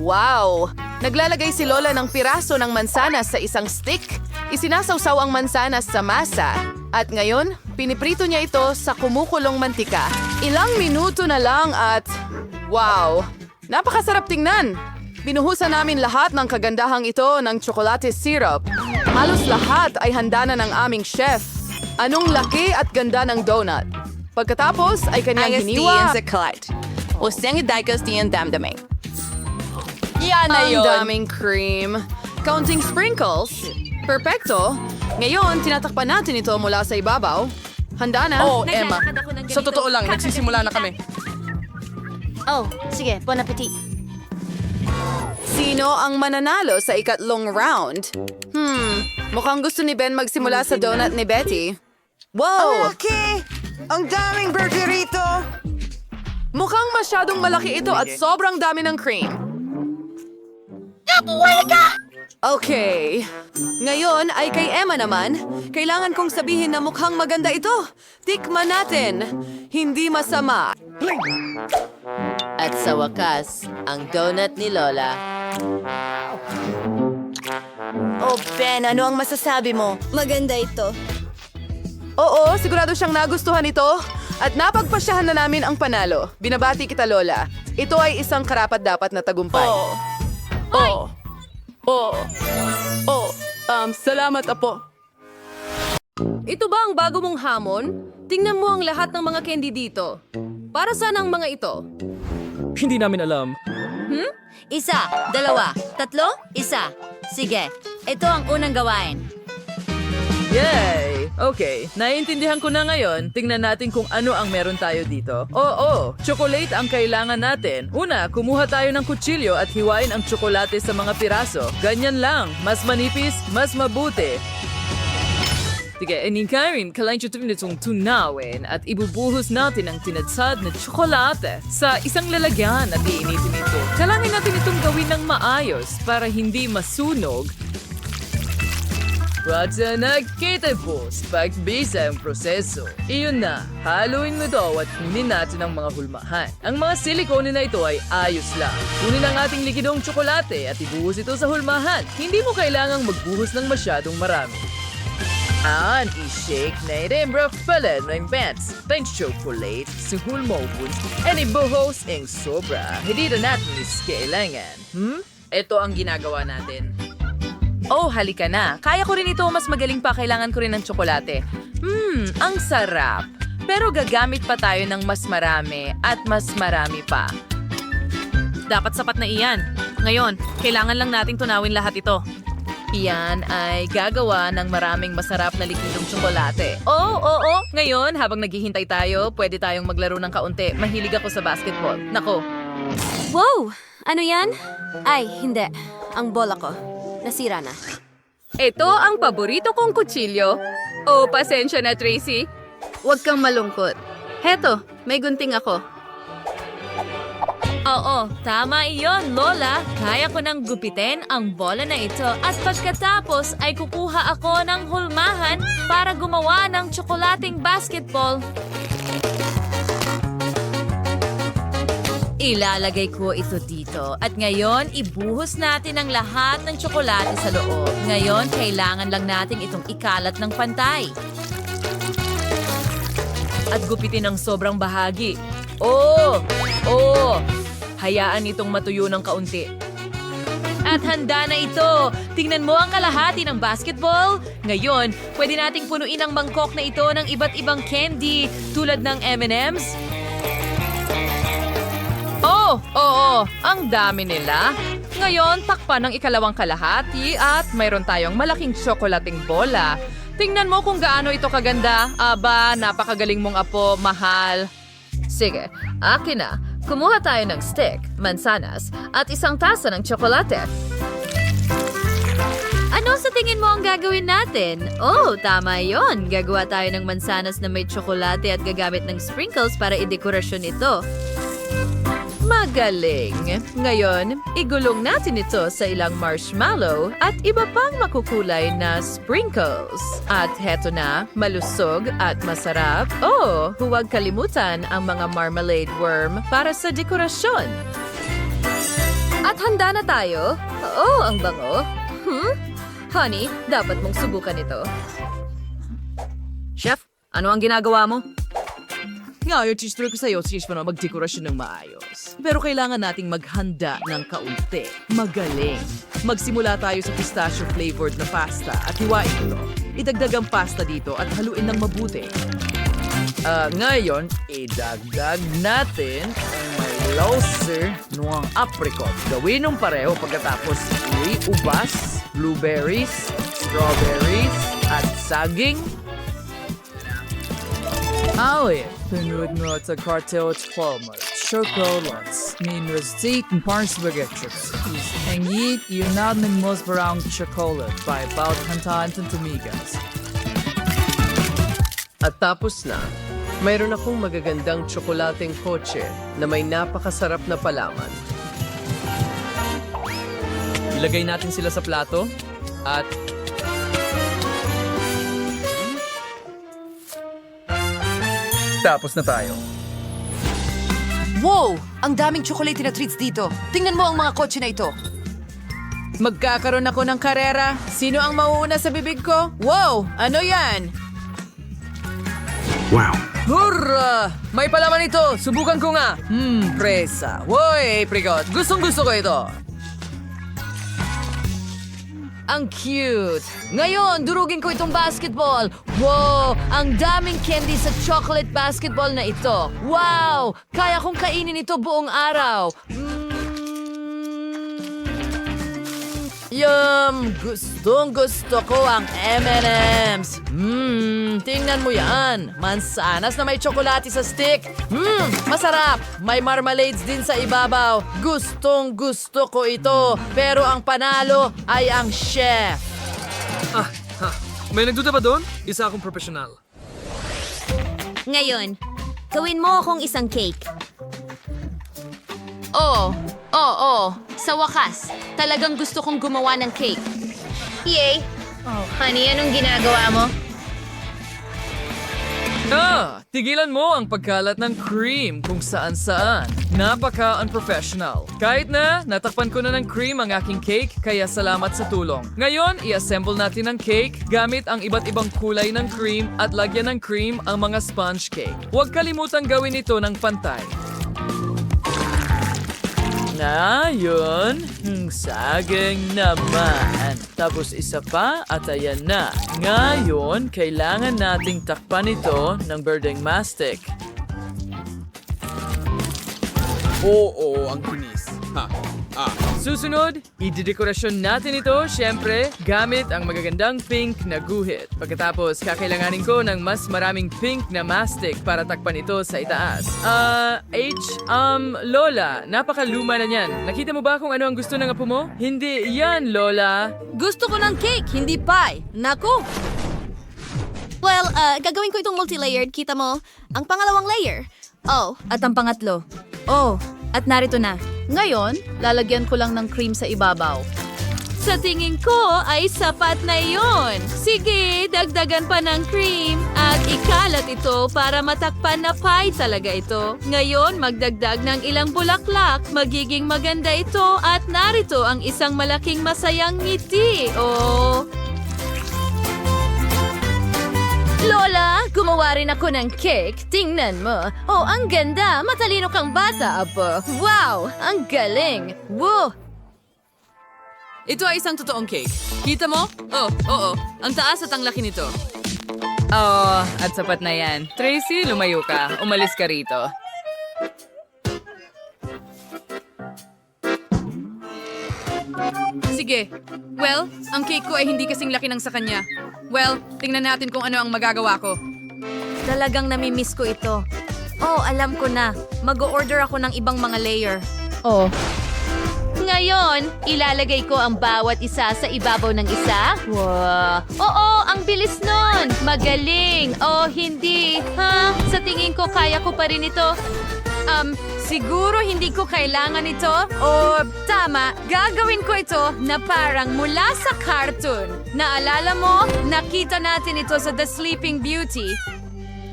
Wow! Naglalagay si Lola ng piraso ng mansanas sa isang stick. Isinasawsaw ang mansanas sa masa. At ngayon, piniprito niya ito sa kumukulong mantika. Ilang minuto na lang at... Wow! Napakasarap tingnan! Binuhusan namin lahat ng kagandahang ito ng tsokolate syrup. Halos lahat ay handa na ng aming chef. Anong laki at ganda ng donut. Pagkatapos ay kanyang hiniwa. Yan na yun. Ang daming cream. Counting sprinkles. Perfecto. Ngayon, tinatakpan natin ito mula sa ibabaw. Handa na? Emma. Sa totoo lang, nagsisimula na kami. Sige, bon appetit. Sino ang mananalo sa ikatlong round? Mukhang gusto ni Ben magsimula sa donut ni Betty. Wow! Malaki! Ang daming burger rito! Mukhang masyadong malaki ito at sobrang dami ng cream. Okay. Ngayon ay kay Emma naman. Kailangan kong sabihin na mukhang maganda ito. Tikman natin. Hindi masama. At sa wakas, ang donut ni Lola. Ben, ano ang masasabi mo? Maganda ito. Oo, sigurado siyang nagustuhan ito. At napagpasyahan na namin ang panalo. Binabati kita, Lola. Ito ay isang karapat-dapat na tagumpay. Salamat, Apo. Ito ba ang bago mong hamon? Tingnan mo ang lahat ng mga candy dito. Para saan ang mga ito? Hindi namin alam. Isa, dalawa, tatlo, isa. Sige, ito ang unang gawain. Yay! Okay, naiintindihan ko na ngayon. Tingnan natin kung ano ang meron tayo dito. Oo, chocolate ang kailangan natin. Una, kumuha tayo ng kutsilyo at hiwain ang tsokolate sa mga piraso. Ganyan lang. Mas manipis, mas mabuti. Sige, inikarin, kailangan itong tunawin at ibubuhos natin ang tinatsad na tsokolate sa isang lalagyan at iinitin ito. Kailangan natin itong gawin ng maayos para hindi masunog. At sa nakita po, pagbisa ang proseso. Iyon na, haluin mo ito at kunin natin ang mga hulmahan. Ang mga silikone na ito ay ayos lang. Kunin ang ating likidong tsokolate at ibuhos ito sa hulmahan. Hindi mo kailangang magbuhos ng masyadong marami. I-shake na itembraf pala ng pants. Thanks chocolate sa hulmobun. And ibuhos ang sobra. Hindi na natin kailangan. Ito ang ginagawa natin. Oh, halika na. Kaya ko rin ito, mas magaling pa. Kailangan ko rin ng tsokolate. Ang sarap. Pero gagamit pa tayo ng mas marami at mas marami pa. Dapat sapat na iyan. Ngayon, kailangan lang nating tunawin lahat ito. Iyan ay gagawa ng maraming masarap na likidong tsokolate. Oo. Ngayon, habang naghihintay tayo, pwede tayong maglaro ng kaunti. Mahilig ako sa basketball. Nako. Wow! Ano yan? Ay, hindi. Ang bola ko. Nasira na. Ito ang paborito kong kutsilyo. Oh, pasensya na, Tracy. Huwag kang malungkot. Heto, may gunting ako. Oo, tama iyon, Lola. Kaya ko nang gupitin ang bola na ito at pagkatapos ay kukuha ako ng hulmahan para gumawa ng tsokolating basketball. Ilalagay ko ito dito at ngayon ibuhos natin ang lahat ng tsokolate sa loob. Ngayon, kailangan lang natin itong ikalat ng pantay. At gupitin ang sobrang bahagi. Hayaan itong matuyo ng kaunti. At handa na ito! Tingnan mo ang kalahati ng basketball. Ngayon, pwede nating punuin ang mangkok na ito ng iba't ibang candy tulad ng M&M's. Oo, ang dami nila. Ngayon, takpan ng ikalawang kalahati at mayroon tayong malaking tsokolating bola. Tingnan mo kung gaano ito kaganda. Aba, napakagaling mong apo, mahal. Sige, akin na. Kumuha tayo ng stick, mansanas, at isang tasa ng tsokolate. Ano sa tingin mo ang gagawin natin? Oh, tama yon. Gagawa tayo ng mansanas na may tsokolate at gagamit ng sprinkles para idekorasyon ito. Magaling! Ngayon, igulong natin ito sa ilang marshmallow at iba pang makukulay na sprinkles. At heto na, malusog at masarap. Oh, huwag kalimutan ang mga marmalade worm para sa dekorasyon. At handa na tayo. Oh, ang bango. Honey, dapat mong subukan ito. Chef, ano ang ginagawa mo? Ngayon, tistro ko sa'yo, na magdekorasyon ng maayos. Pero kailangan nating maghanda ng kaunti. Magaling. Magsimula tayo sa pistachio-flavored na pasta at hiwain ito. Idagdag ang pasta dito at haluin ng mabuti. Ngayon, idagdag natin ang may lauser ng apricot. Gawin ng pareho pagkatapos ubas, blueberries, strawberries, at saging. Pinod mo sa cartel at palma. Chocolates. Min receipt and parang spaghetti. Ang yit, yun natin most brown chocolate by about kantaan ng tumigas. At tapos na, mayroon akong magagandang tsokolateng kotse na may napakasarap na palaman. Ilagay natin sila sa plato at tapos na tayo. Wow! Ang daming tsokolate na treats dito. Tingnan mo ang mga kotse na ito. Magkakaroon ako ng karera. Sino ang mauuna sa bibig ko? Wow! Ano yan? Wow. Hurra! May palaman ito! Subukan ko nga! Presa. Woy, apricot! Gustong-gusto ko ito! Ang cute! Ngayon, durugin ko itong basketball! Wow! Ang daming candy sa chocolate basketball na ito! Wow! Kaya kong kainin ito buong araw! Yum! Gustong-gusto ko ang M&M's! Tingnan mo yan! Mansanas na may tsokolate sa stick! Masarap! May marmalades din sa ibabaw! Gustong-gusto ko ito! Pero ang panalo ay ang chef! May nagduda ba doon? Isa akong profesional. Ngayon, gawin mo akong isang cake. Oo. Sa wakas, talagang gusto kong gumawa ng cake. Yay! Oh, honey, anong ginagawa mo? Tigilan mo ang pagkalat ng cream kung saan-saan. Napaka-unprofessional. Kahit na, natakpan ko na ng cream ang aking cake, kaya salamat sa tulong. Ngayon, i-assemble natin ang cake gamit ang iba't ibang kulay ng cream at lagyan ng cream ang mga sponge cake. Huwag kalimutang gawin ito ng pantay. Ngayon, saging naman. Tapos isa pa at ayan na. Ngayon, kailangan nating takpan ito ng berdeng mastic. Oo, ang kinis. Susunod, idedekorasyon natin ito, syempre, gamit ang magagandang pink na guhit. Pagkatapos, kakailanganin ko ng mas maraming pink na mastic para takpan ito sa itaas. Lola, napakaluma na niyan. Nakita mo ba kung ano ang gusto ng apo mo? Hindi yan, Lola. Gusto ko ng cake, hindi pie. Naku! Well, gagawin ko itong multi-layered. Kita mo? Ang pangalawang layer. Oh, At ang pangatlo. Oh, at narito na. Ngayon, lalagyan ko lang ng cream sa ibabaw. Sa tingin ko ay sapat na yon. Sige, dagdagan pa ng cream at ikalat ito para matakpan na pie talaga ito. Ngayon, magdagdag ng ilang bulaklak. Magiging maganda ito at narito ang isang malaking masayang ngiti. Oh. Lola, gumawa rin ako ng cake. Tingnan mo. Oh, ang ganda. Matalino kang bata, apo. Wow, ang galing. Woo! Ito ay isang totoong cake. Kita mo? Oh, oo. Ang taas at ang laki nito. Oh, at sapat na yan. Tracy, lumayo ka. Umalis ka rito. Sige. Well, ang cake ko ay hindi kasing laki ng sa kanya. Well, tingnan natin kung ano ang magagawa ko. Talagang namimiss ko ito. Oh, alam ko na. Mag-o-order ako ng ibang mga layer. Oh. Ngayon, ilalagay ko ang bawat isa sa ibabaw ng isa. Wow! Oo, ang bilis nun! Magaling! Oh, hindi. Ha? Sa tingin ko, kaya ko pa rin ito. Siguro hindi ko kailangan ito. O, tama, gagawin ko ito na parang mula sa cartoon. Naalala mo? Nakita natin ito sa The Sleeping Beauty.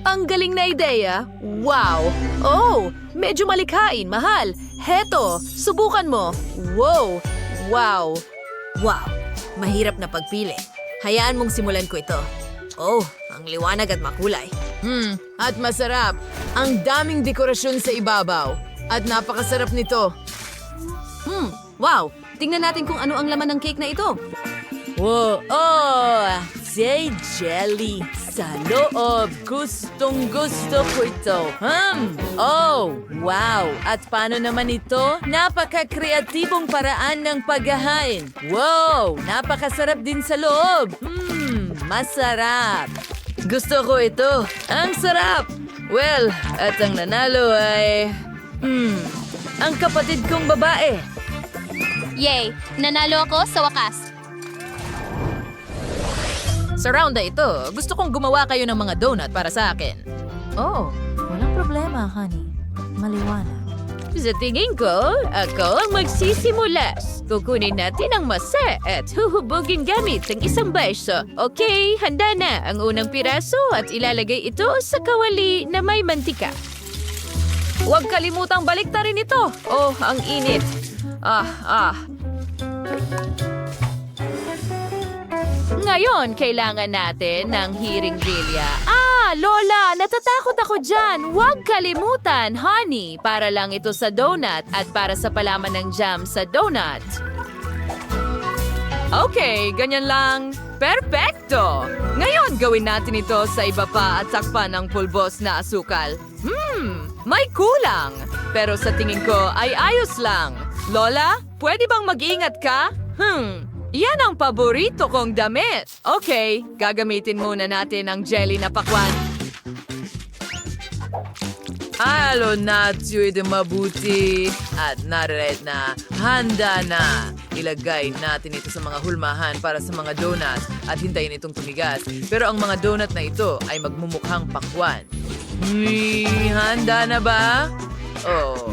Ang galing na ideya. Wow! Oh, medyo malikhain, mahal. Heto, subukan mo. Wow! Wow! Wow! Mahirap na pagpili. Hayaan mong simulan ko ito. Oh, ang liwanag at makulay. At masarap. Ang daming dekorasyon sa ibabaw. At napakasarap nito. Wow! Tingnan natin kung ano ang laman ng cake na ito. Wow! Oh! Say jelly sa loob. Gustong-gusto ko ito. Oh! Wow! At paano naman ito? Napaka-kreatibong paraan ng paghahain. Wow! Napakasarap din sa loob. Masarap. Gusto ko ito. Ang sarap! Well, at ang nanalo ay... ang kapatid kong babae. Yay! Nanalo ako sa wakas. Sa round na ito, gusto kong gumawa kayo ng mga donut para sa akin. Oh, walang problema, honey. Maliwanag. Sa tingin ko, ako ang magsisimula. Kukunin natin ang masa at huhubugin gamit ang isang baso. Okay, handa na ang unang piraso at ilalagay ito sa kawali na may mantika. Huwag kalimutang baliktarin ito. Oh, ang init. Ngayon, kailangan natin ng hiring-bilya. Lola, natatakot ako dyan. Huwag kalimutan, honey. Para lang ito sa donut at para sa palaman ng jam sa donut. Okay, ganyan lang. Perfecto! Ngayon, gawin natin ito sa iba pa at takpan ng pulbos na asukal. May kulang. Pero sa tingin ko ay ayos lang. Lola, pwede bang mag-ingat ka? Yan ang paborito kong damit. Okay, gagamitin muna natin ang jelly na pakwan. Halo natin ito mabuti. At narered na. Handa na. Ilagay natin ito sa mga hulmahan para sa mga donut at hintayin itong tumigas. Pero ang mga donut na ito ay magmumukhang pakwan. Handa na ba? Oh.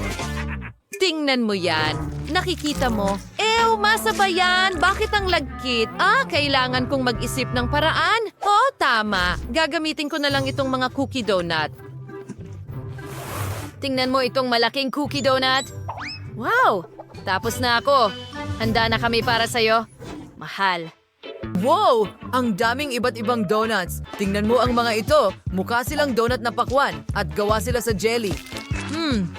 Tingnan mo yan. Nakikita mo? Hello, masabayan! Bakit ang lagkit? Kailangan kong mag-isip ng paraan. Tama. Gagamitin ko na lang itong mga cookie donut. Tingnan mo itong malaking cookie donut. Wow! Tapos na ako. Handa na kami para sa'yo. Mahal. Wow! Ang daming iba't ibang donuts. Tingnan mo ang mga ito. Mukha silang donut na pakwan at gawa sila sa jelly.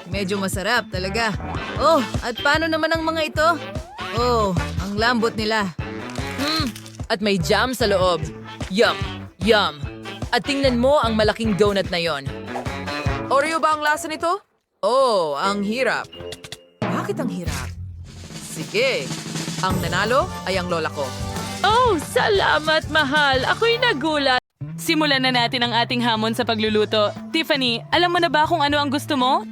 Medyo masarap talaga. Oh, at paano naman ang mga ito? Oh, ang lambot nila. At may jam sa loob. Yum! Yum! At tingnan mo ang malaking donut na yon. Oreo ba ang lasa nito? Oh, ang hirap. Bakit ang hirap? Sige, ang nanalo ay ang lola ko. Oh, salamat, mahal. Ako'y nagulat. Simulan na natin ang ating hamon sa pagluluto. Tiffany, alam mo na ba kung ano ang gusto mo?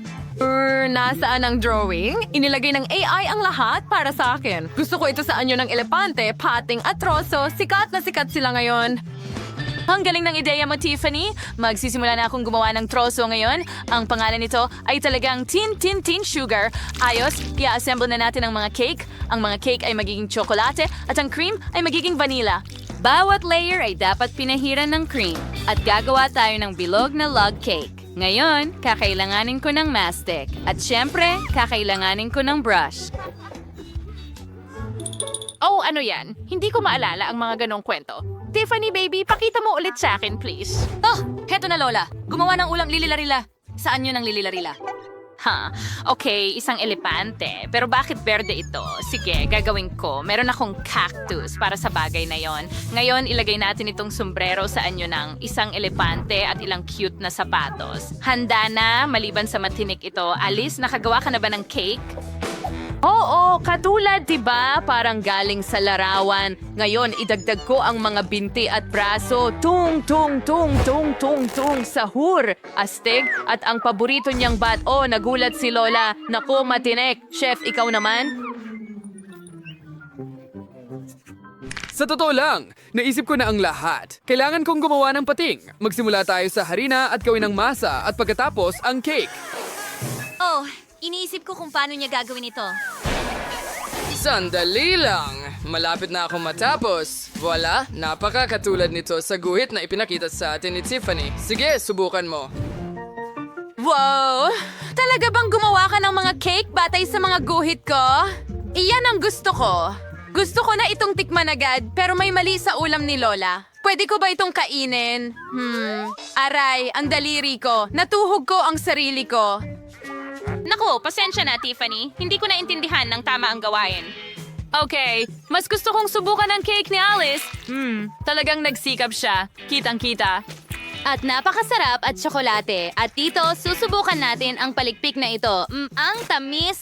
Nasaan ang drawing? Inilagay ng AI ang lahat para sa akin. Gusto ko ito sa anyo ng elepante, pating at troso. Sikat na sikat sila ngayon. Ang galing ng ideya mo, Tiffany. Magsisimula na akong gumawa ng troso ngayon. Ang pangalan nito ay talagang Tin Tin Tin Sugar. Ayos, i-assemble na natin ang mga cake. Ang mga cake ay magiging tsokolate at ang cream ay magiging vanilla. Bawat layer ay dapat pinahiran ng cream at gagawa tayo ng bilog na log cake. Ngayon, kakailanganin ko ng mastic. At syempre, kakailanganin ko ng brush. Oh, ano yan? Hindi ko maalala ang mga ganong kwento. Tiffany, baby, pakita mo ulit sa akin, please. Heto na, Lola. Gumawa ng ulang lililarila. Saan yun ang lililarila? Okay, isang elepante. Pero bakit berde ito? Sige, gagawin ko. Meron akong cactus para sa bagay na yon. Ngayon, ilagay natin itong sombrero sa anyo ng isang elepante at ilang cute na sapatos. Handa na, maliban sa matinik ito. Alice, nakagawa ka na ba ng cake? Oo, katulad, diba? Parang galing sa larawan. Ngayon, idagdag ko ang mga binti at braso. Tung, tung, tung, tung, tung, tung, sahur. Astig. At ang paborito niyang bat. Oh, nagulat si Lola. Naku, matinik. Chef, ikaw naman? Sa totoo lang, naisip ko na ang lahat. Kailangan kong gumawa ng pating. Magsimula tayo sa harina at gawin ng masa at pagkatapos ang cake. Oh, iniisip ko kung paano niya gagawin ito. Sandali lang. Malapit na akong matapos. Voila, napakakatulad nito sa guhit na ipinakita sa atin ni Tiffany. Sige, subukan mo. Wow! Talaga bang gumawa ka ng mga cake batay sa mga guhit ko? Iyan ang gusto ko. Gusto ko na itong tikman agad, pero may mali sa ulam ni Lola. Pwede ko ba itong kainin? Aray, ang daliri ko. Natuhog ko ang sarili ko. Naku, pasensya na, Tiffany. Hindi ko naintindihan ng tama ang gawain. Okay, mas gusto kong subukan ang cake ni Alice. Talagang nagsikap siya. Kitang-kita. At napakasarap at tsokolate. At dito, susubukan natin ang palikpik na ito. Ang tamis!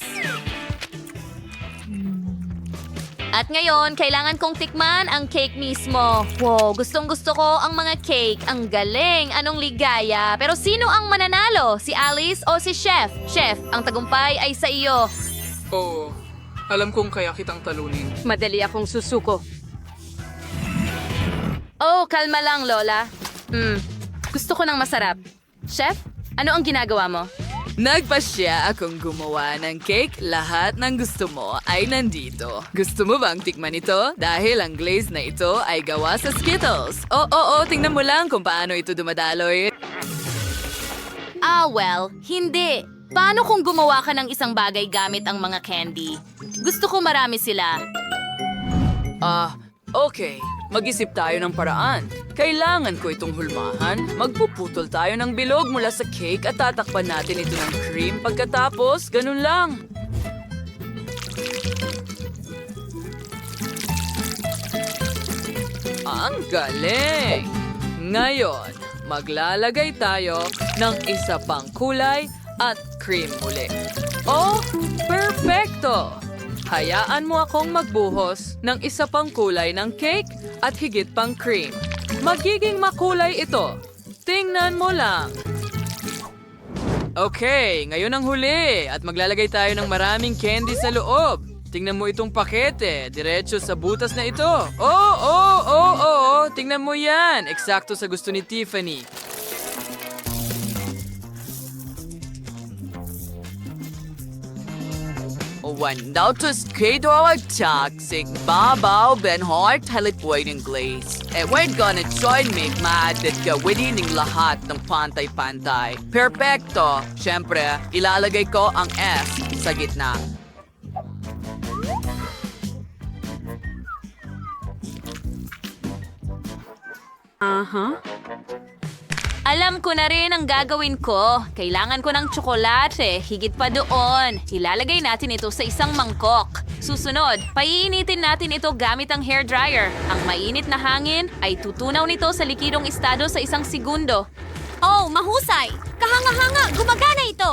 At ngayon, kailangan kong tikman ang cake mismo. Wow, gustong-gusto ko ang mga cake. Ang galing, anong ligaya. Pero sino ang mananalo? Si Alice o si Chef? Chef, ang tagumpay ay sa iyo. Oo, alam kong kaya kitang talunin. Madali akong susuko. Oh, kalma lang, Lola. Gusto ko ng masarap. Chef, ano ang ginagawa mo? Nagpasya akong gumawa ng cake. Lahat ng gusto mo ay nandito. Gusto mo bang tikman ito? Dahil ang glaze na ito ay gawa sa Skittles. Oo, tingnan mo lang kung paano ito dumadaloy. Well, hindi. Paano kung gumawa ka ng isang bagay gamit ang mga candy? Gusto ko marami sila. Okay. Mag-isip tayo ng paraan. Kailangan ko itong hulmahan. Magpuputol tayo ng bilog mula sa cake at tatakpan natin ito ng cream. Pagkatapos, ganun lang. Ang galing! Ngayon, maglalagay tayo ng isa pang kulay at cream muli. Oh, perfecto! Hayaan mo akong magbuhos ng isa pang kulay ng cake at higit pang cream. Magiging makulay ito. Tingnan mo lang. Okay, ngayon ang huli at maglalagay tayo ng maraming candy sa loob. Tingnan mo itong pakete, diretso sa butas na ito. Oo, tingnan mo yan. Eksakto sa gusto ni Tiffany. When notice kayo toxic, babaw ben heart halit waiting glaze. We're gonna join me mad at gawin ng lahat ng pantay-pantay. Perfecto! Siyempre, ilalagay ko ang S sa gitna. Alam ko na rin ang gagawin ko. Kailangan ko ng tsokolate. Higit pa doon. Ilalagay natin ito sa isang mangkok. Susunod, paiinitin natin ito gamit ang hairdryer. Ang mainit na hangin ay tutunaw nito sa likidong estado sa 1 segundo. Oh, mahusay! Kahanga-hanga! Gumagana ito!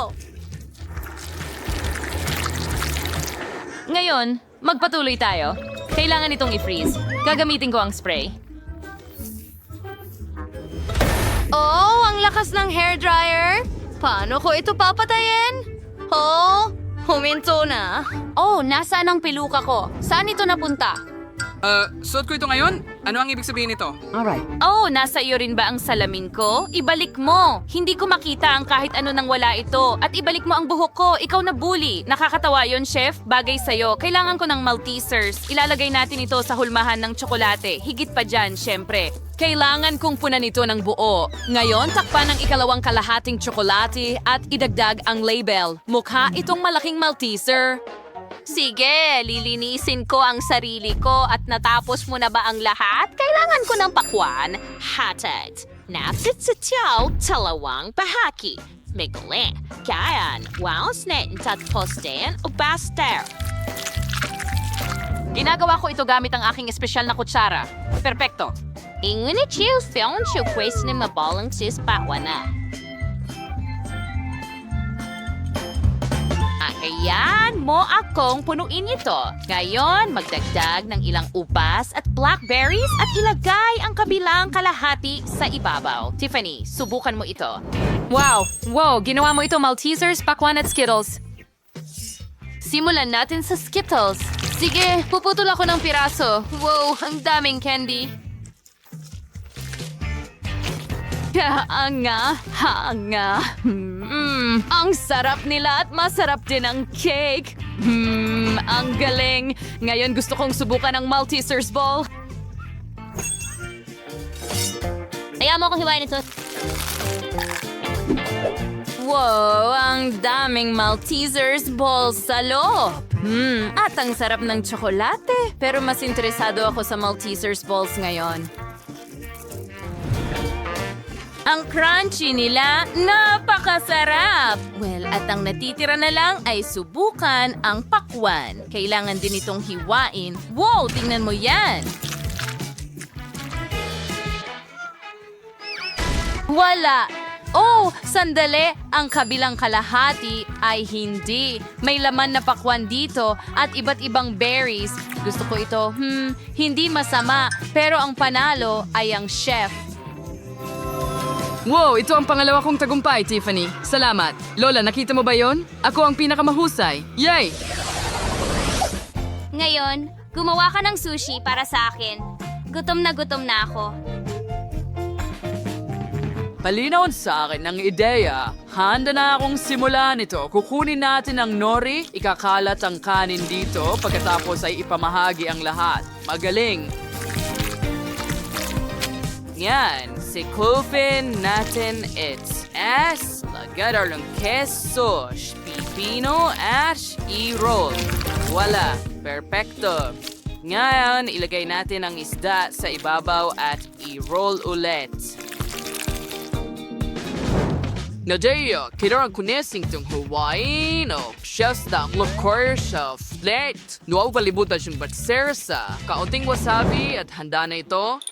Ngayon, magpatuloy tayo. Kailangan itong i-freeze. Gagamitin ko ang spray. Oh, ang lakas ng hairdryer! Paano ko ito papatayin? Oh, huminto na. Oh, nasaan ang peluka ko? Saan ito napunta? Suot ko ito ngayon? Ano ang ibig sabihin nito? Oh, nasa iyo rin ba ang salamin ko? Ibalik mo. Hindi ko makita ang kahit ano nang wala ito. At ibalik mo ang buhok ko. Ikaw na bully. Nakakatawa yon, chef. Bagay sa'yo. Kailangan ko ng Maltesers. Ilalagay natin ito sa hulmahan ng tsokolate. Higit pa dyan, syempre. Kailangan kong punan ito ng buo. Ngayon, takpan ang 2 kalahating tsokolate at idagdag ang label. Mukha itong malaking Malteser. Sige, lilinisin ko ang sarili ko at natapos mo na ba ang lahat? Kailangan ko ng pakwan. Hatad. Napit sa tiyaw, talawang bahaki. Migli. Kayan. Wow, snet. Tatpos din. O baster. Ginagawa ko ito gamit ang aking espesyal na kutsara. Perpekto. Ingunit siya film siya kwes ni mabalang sis pakwan na. Ayan mo akong punuin ito. Ngayon, magdagdag ng ilang ubas at blackberries at ilagay ang kabilang kalahati sa ibabaw. Tiffany, subukan mo ito. Wow! Wow! Ginawa mo ito Maltesers, pakwan at Skittles. Simulan natin sa Skittles. Sige, puputol ako ng piraso. Wow, ang daming candy. Hanga. Ang sarap nila at masarap din ang cake. Ang galing. Ngayon gusto kong subukan ang Maltesers Ball. Ayaw mo akong hiwain ito. Wow, ang daming Maltesers balls sa loob. At ang sarap ng tsokolate. Pero mas interesado ako sa Maltesers balls ngayon. Ang crunchy nila, napakasarap! Well, at ang natitira na lang ay subukan ang pakwan. Kailangan din itong hiwain. Wow, tingnan mo yan! Wala! Oh, sandali! Ang kabilang kalahati ay hindi. May laman na pakwan dito at iba't ibang berries. Gusto ko ito, hindi masama. Pero ang panalo ay ang chef. Wow, ito ang pangalawa kong tagumpay, Tiffany. Salamat. Lola, nakita mo ba yon? Ako ang pinakamahusay. Yay! Ngayon, gumawa ka ng sushi para sa akin. Gutom na ako. Palinaw sa akin ang ideya. Handa na akong simulan ito. Kukunin natin ang nori, ikakalat ang kanin dito, pagkatapos ay ipamahagi ang lahat. Magaling! Yan, sikupin natin its S, lagay ng queso, pipino, ash, i-roll. Wala, perfecto. Ngayon, ilagay natin ang isda sa ibabaw at i-roll ulit. Nadeo, kailangan kunesing itong Hawaii, no? Chef's dang liquor sa plate. Nuwaw palibutan siyang batsersa. Kaunting wasabi at handa na ito.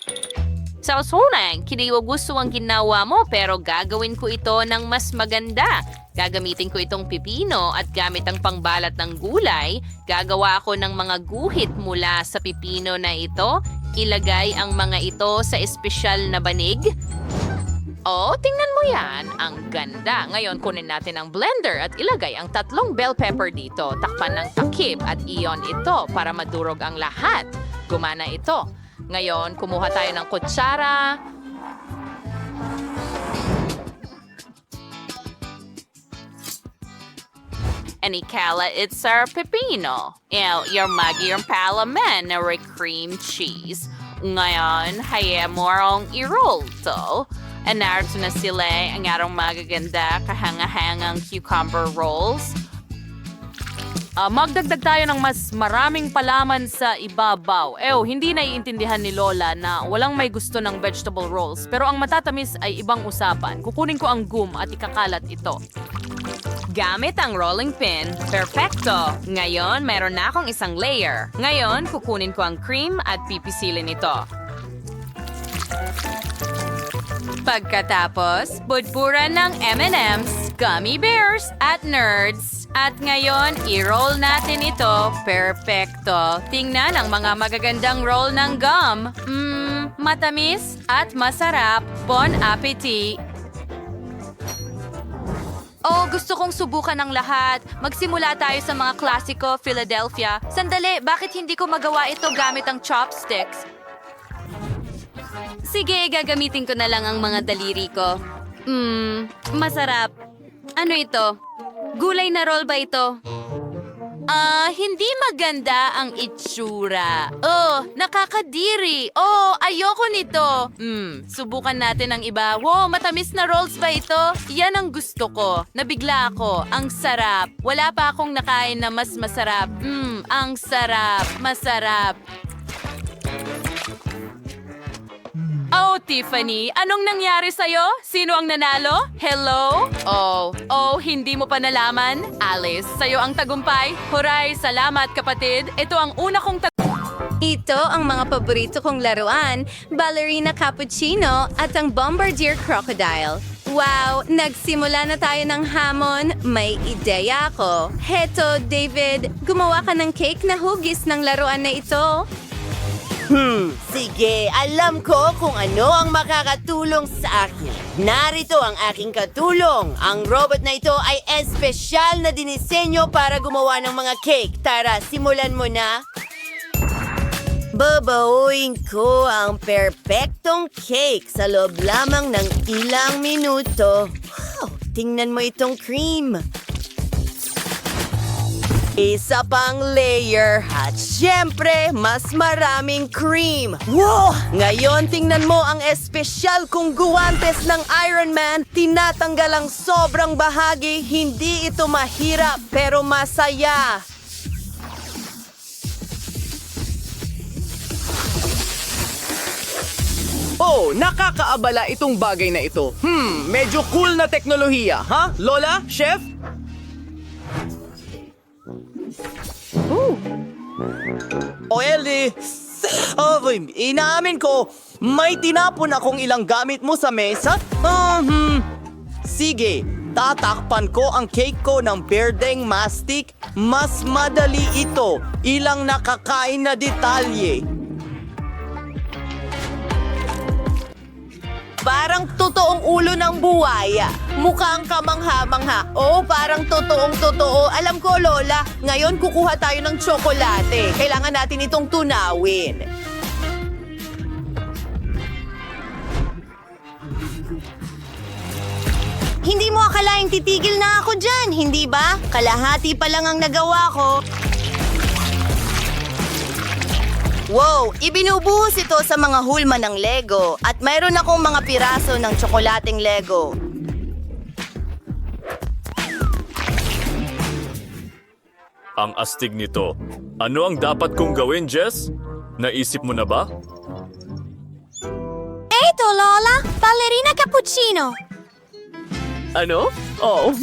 Sa usunan, kiniwa gusto ang ginawa mo pero gagawin ko ito ng mas maganda. Gagamitin ko itong pipino at gamit ang pangbalat ng gulay, gagawa ako ng mga guhit mula sa pipino na ito. Ilagay ang mga ito sa espesyal na banig. Oh, tingnan mo yan. Ang ganda. Ngayon, kunin natin ang blender at ilagay ang 3 bell pepper dito. Takpan ng takip at iyon ito para madurog ang lahat. Gumana ito. Ngayon, kumuha tayo ng kutsara. Anikala itsar pepino. Yung magiyong palaman na cream cheese. Ngayon, hayaan mo ang i-roll to. Narito na sila ang arong magaganda kahanga-hangang cucumber rolls. Magdagdag tayo ng mas maraming palaman sa ibabaw. Hindi naiintindihan ni Lola na walang may gusto ng vegetable rolls. Pero ang matatamis ay ibang usapan. Kukunin ko ang gum at ikakalat ito. Gamit ang rolling pin. Perfecto! Ngayon, meron na akong isang layer. Ngayon, kukunin ko ang cream at pipisilin ito. Pagkatapos, budburan ng M&M's, gummy bears at nerds. At ngayon, i-roll natin ito. Perfecto. Tingnan ang mga magagandang roll ng gum. Matamis at masarap. Bon appetit! Gusto kong subukan ng lahat. Magsimula tayo sa mga klasiko, Philadelphia. Sandali, bakit hindi ko magawa ito gamit ang chopsticks? Sige, gagamitin ko na lang ang mga daliri ko. Masarap. Ano ito? Gulay na roll ba ito? Hindi maganda ang itsura. Nakakadiri. Ayoko nito. Subukan natin ang iba. Wow, matamis na rolls ba ito? Yan ang gusto ko. Nabigla ako. Ang sarap. Wala pa akong nakain na mas masarap. Ang sarap. Masarap. Tiffany, anong nangyari sa'yo? Sino ang nanalo? Hello? Hindi mo pa nalaman? Alice, sa'yo ang tagumpay. Huray, salamat kapatid. Ito ang una kong Ito ang mga paborito kong laruan, Ballerina Cappuccino at ang Bombardier Crocodile. Wow, nagsimula na tayo ng hamon. May ideya ako. Heto, David, gumawa ka ng cake na hugis ng laruan na ito. Sige, alam ko kung ano ang makakatulong sa akin. Narito ang aking katulong. Ang robot na ito ay espesyal na dinisenyo para gumawa ng mga cake. Tara, simulan mo na. Babauin ko ang perpektong cake sa loob lamang ng ilang minuto. Wow, tingnan mo itong cream. Isa pang layer at syempre, mas maraming cream. Wow! Ngayon, tingnan mo ang espesyal kong guwantes ng Iron Man. Tinatanggal ang sobrang bahagi. Hindi ito mahirap pero masaya. Nakakaabala itong bagay na ito. Medyo cool na teknolohiya, ha? Lola? Chef? Ellie, inaamin ko, may tinapon akong ilang gamit mo sa mesa? Sige, tatakpan ko ang cake ko ng berdeng mastic. Mas madali ito, ilang nakakain na detalye. Parang totoong ulo ng buwaya. Mukhang kamangha-mangha. Parang totoong-totoo. Alam ko, Lola, ngayon kukuha tayo ng tsokolate. Kailangan natin itong tunawin. Hindi mo akalaing titigil na ako dyan, hindi ba? Kalahati pa lang ang nagawa ko. Wow! Ibinubuhos ito sa mga hulma ng Lego at mayroon akong mga piraso ng tsokolating Lego. Ang astig nito. Ano ang dapat kong gawin, Jess? Naisip mo na ba? Eto, Lola! Ballerina Cappuccino! Ano?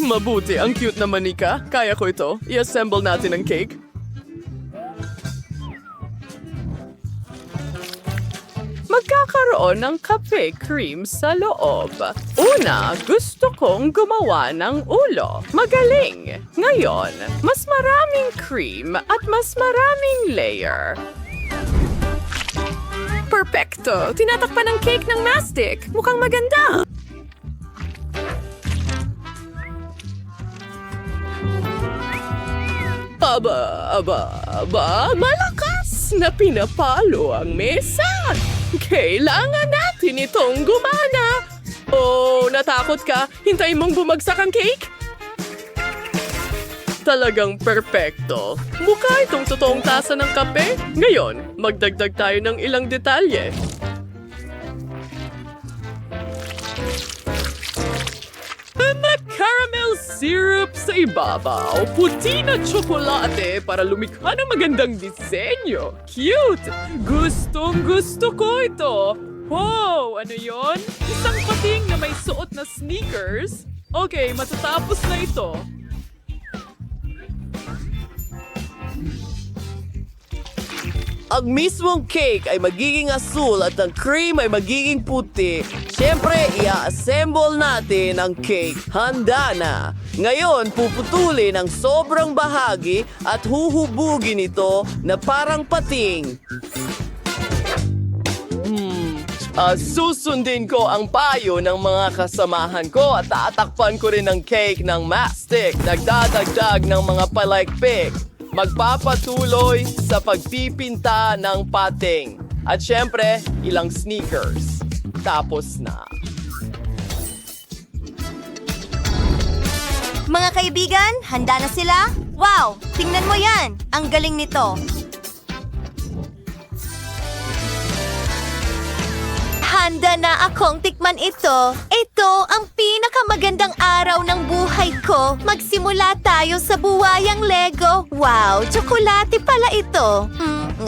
Mabuti. Ang cute naman, Nika. Kaya ko ito. I-assemble natin ang cake. Magkakaroon ng kape cream sa loob. Una, gusto kong gumawa ng ulo. Magaling! Ngayon, mas maraming cream at mas maraming layer. Perfecto! Tinatakpan ng cake ng mastic. Mukhang maganda! Malakas na pinapalo ang mesa! Kailangan natin itong gumana. Natakot ka? Hintayin mong bumagsak ang cake? Talagang perpekto. Mukha itong totoong tasa ng kape. Ngayon, magdagdag tayo ng ilang detalye. May caramel syrup sa ibabaw, puti na tsokolate para lumikha ng magandang disenyo. Cute! Gustong-gusto ko ito. Wow! Ano yon? Isang pating na may suot na sneakers? Okay, matatapos na ito. Ang mismong cake ay magiging asul at ang cream ay magiging puti. Siyempre, i-assemble natin ang cake. Handa na. Ngayon, puputulin ang sobrang bahagi at huhubugin ito na parang pating. Susundin ko ang payo ng mga kasamahan ko at tatakpan ko rin ang cake ng mastic. Nagdadagdag ng mga palaikpik. Magpapatuloy sa pagpipinta ng pating. At syempre, ilang sneakers. Tapos na. Mga kaibigan, handa na sila? Wow! Tingnan mo yan! Ang galing nito! Handa na akong tikman ito. Ito ang pinakamagandang araw ng buhay ko. Magsimula tayo sa buwayang Lego. Wow, tsokolate pala ito.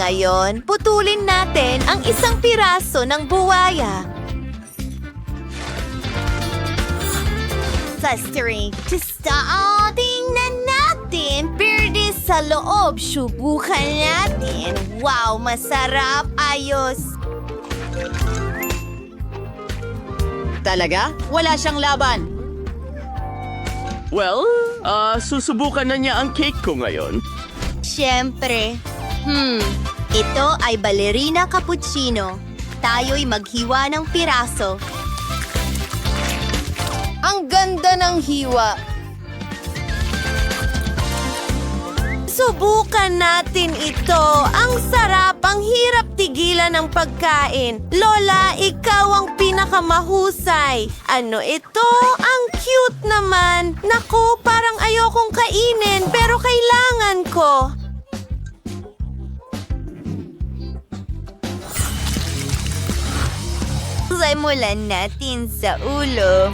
Ngayon, putulin natin ang isang piraso ng buwaya. Sa string, tingnan natin. Pwede sa loob, subukan natin. Wow, masarap. Ayos. Talaga? Wala siyang laban. Well, susubukan na niya ang cake ko ngayon. Siyempre. Ito ay ballerina cappuccino. Tayo'y maghiwa ng piraso. Ang ganda ng hiwa. Subukan natin ito. Ang sarap, ang hirap tigilan ng pagkain. Lola, ikaw ang pinakamahusay. Ano ito? Ang cute naman. Naku, parang ayokong kainin pero kailangan ko. Simulan natin sa ulo.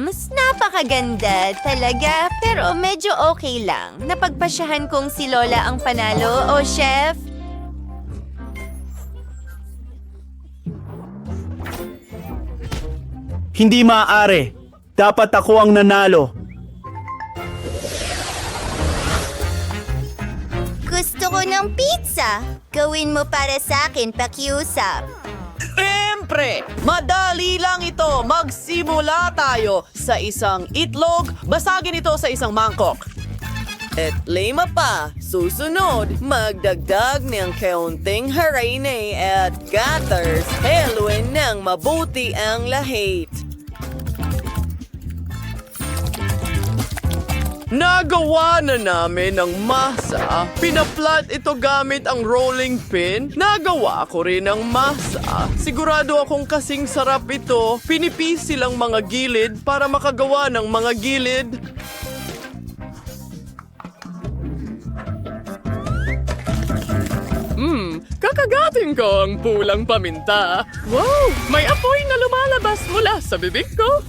Mas napakaganda talaga, pero medyo okay lang. Napagpasyahan kong si Lola ang panalo, chef. Hindi maaari. Dapat ako ang nanalo. Gusto ko ng pizza. Gawin mo para sa akin, pakiusap. Siyempre, madali lang ito. Magsimula tayo sa isang itlog. Basagin ito sa isang mangkok. At lima pa. Susunod, magdagdag ng kaunting harine at gutters. Haluin ng mabuti ang lahit. Nagawa na namin ang masa. Pinaplat ito gamit ang rolling pin. Nagawa ko rin ang masa. Sigurado akong kasing sarap ito. Pinipisi lang mga gilid para makagawa ng mga gilid. Kakagatin ko ang pulang paminta. Wow! May apoy na lumalabas mula sa bibig ko.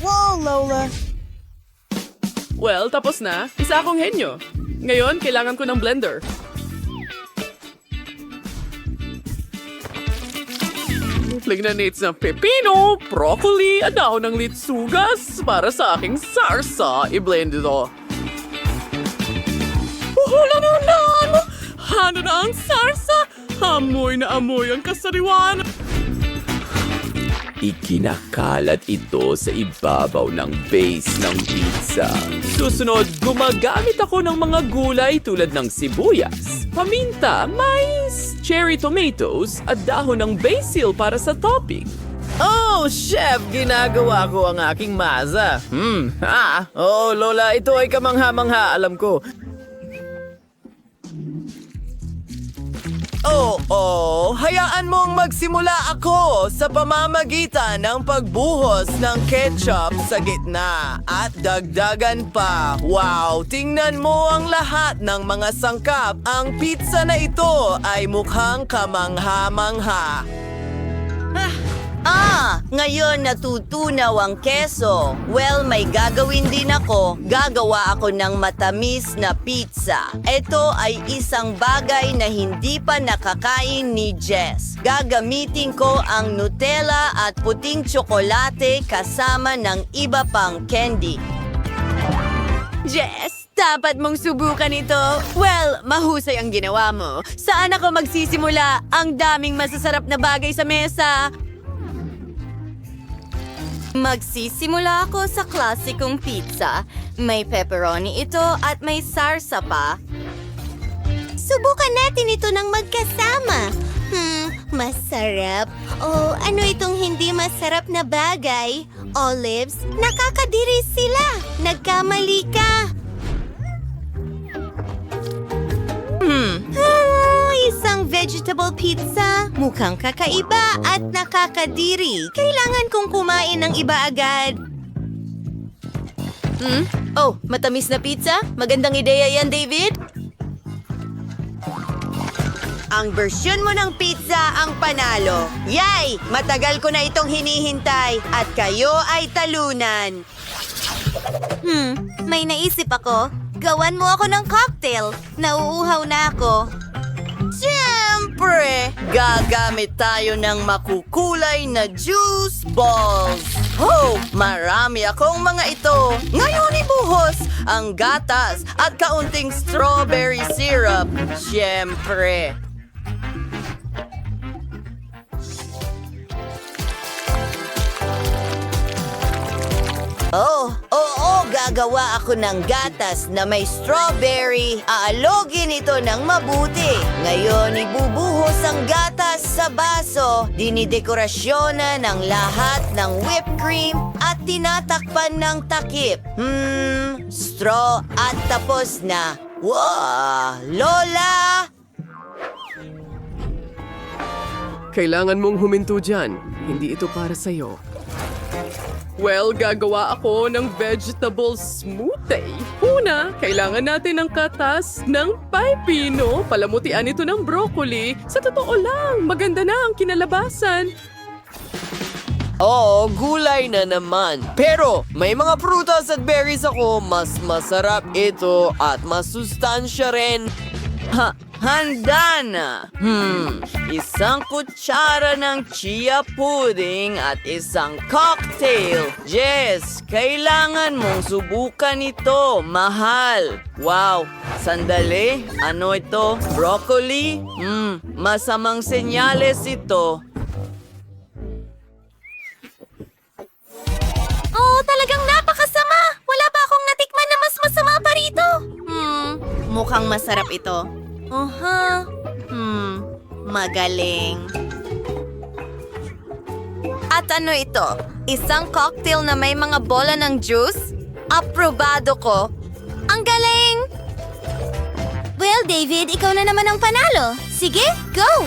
Wow, Lola. Well, tapos na. Isa akong henyo. Ngayon, kailangan ko ng blender. Lignanites ng pepino, broccoli, at dahon ng litsugas para sa aking sarsa. I-blend ito. Ano na ang sarsa? Amoy na amoy ang kasariwan. Ikinakalat ito sa ibabaw ng base ng pizza. Susunod, gumagamit ako ng mga gulay tulad ng sibuyas, paminta, mais, cherry tomatoes, at dahon ng basil para sa topping. Oh, chef! Ginagawa ko ang aking masa. Oo, Lola, ito ay kamangha-mangha, alam ko. Oo, ito, hayaan mong magsimula ako sa pamamagitan ng pagbuhos ng ketchup sa gitna at dagdagan pa. Wow, tingnan mo ang lahat ng mga sangkap. Ang pizza na ito ay mukhang kamangha-mangha. Ngayon natutunaw ang keso. Well, may gagawin din ako. Gagawa ako ng matamis na pizza. Ito ay isang bagay na hindi pa nakakain ni Jess. Gagamitin ko ang Nutella at puting tsokolate kasama ng iba pang candy. Jess, dapat mong subukan ito. Well, mahusay ang ginawa mo. Saan ako magsisimula? Ang daming masasarap na bagay sa mesa. Magsisimula ako sa klasikong pizza. May pepperoni ito at may sarsa pa. Subukan natin ito ng magkasama. Masarap. Oh, ano itong hindi masarap na bagay? Olives? Nakakadiri sila. Nagkamali ka. Isang vegetable pizza. Mukhang kakaiba at nakakadiri. Kailangan kong kumain ng iba agad. Oh, matamis na pizza? Magandang ideya yan, David. Ang bersyon mo ng pizza ang panalo. Yay! Matagal ko na itong hinihintay at kayo ay talunan. May naisip ako. Gawan mo ako ng cocktail. Nauuhaw na ako. Siyempre! Gagamit tayo ng makukulay na juice balls. Oh, marami akong mga ito. Ngayon ibuhos ang gatas at kaunting strawberry syrup. Siyempre. Oo, gagawa ako ng gatas na may strawberry. Aalogin ito ng mabuti. Ngayon, ibubuhos ang gatas sa baso. Dinidekorasyonan ng lahat ng whipped cream at tinatakpan ng takip. Straw at tapos na. Wow! Lola! Kailangan mong huminto dyan. Hindi ito para sa'yo. Well, gagawa ako ng vegetable smoothie. Una, kailangan natin ng katas ng pipino. Palamutian ito ng broccoli. Sa totoo lang, maganda na ang kinalabasan. Oo, gulay na naman. Pero may mga prutas at berries ako. Mas masarap ito at masustansya rin. Handa na! Isang kutsara ng chia pudding at isang cocktail. Jess, kailangan mong subukan ito, mahal. Wow, sandali. Ano ito? Broccoli? Masamang senyales ito. Oh, talagang napakasama! Wala pa akong natikman na mas masama pa rito. Mukhang masarap ito. Magaling. At ano ito? Isang cocktail na may mga bola ng juice? Aprobado ko. Ang galing! Well, David, ikaw na naman ang panalo. Sige, go!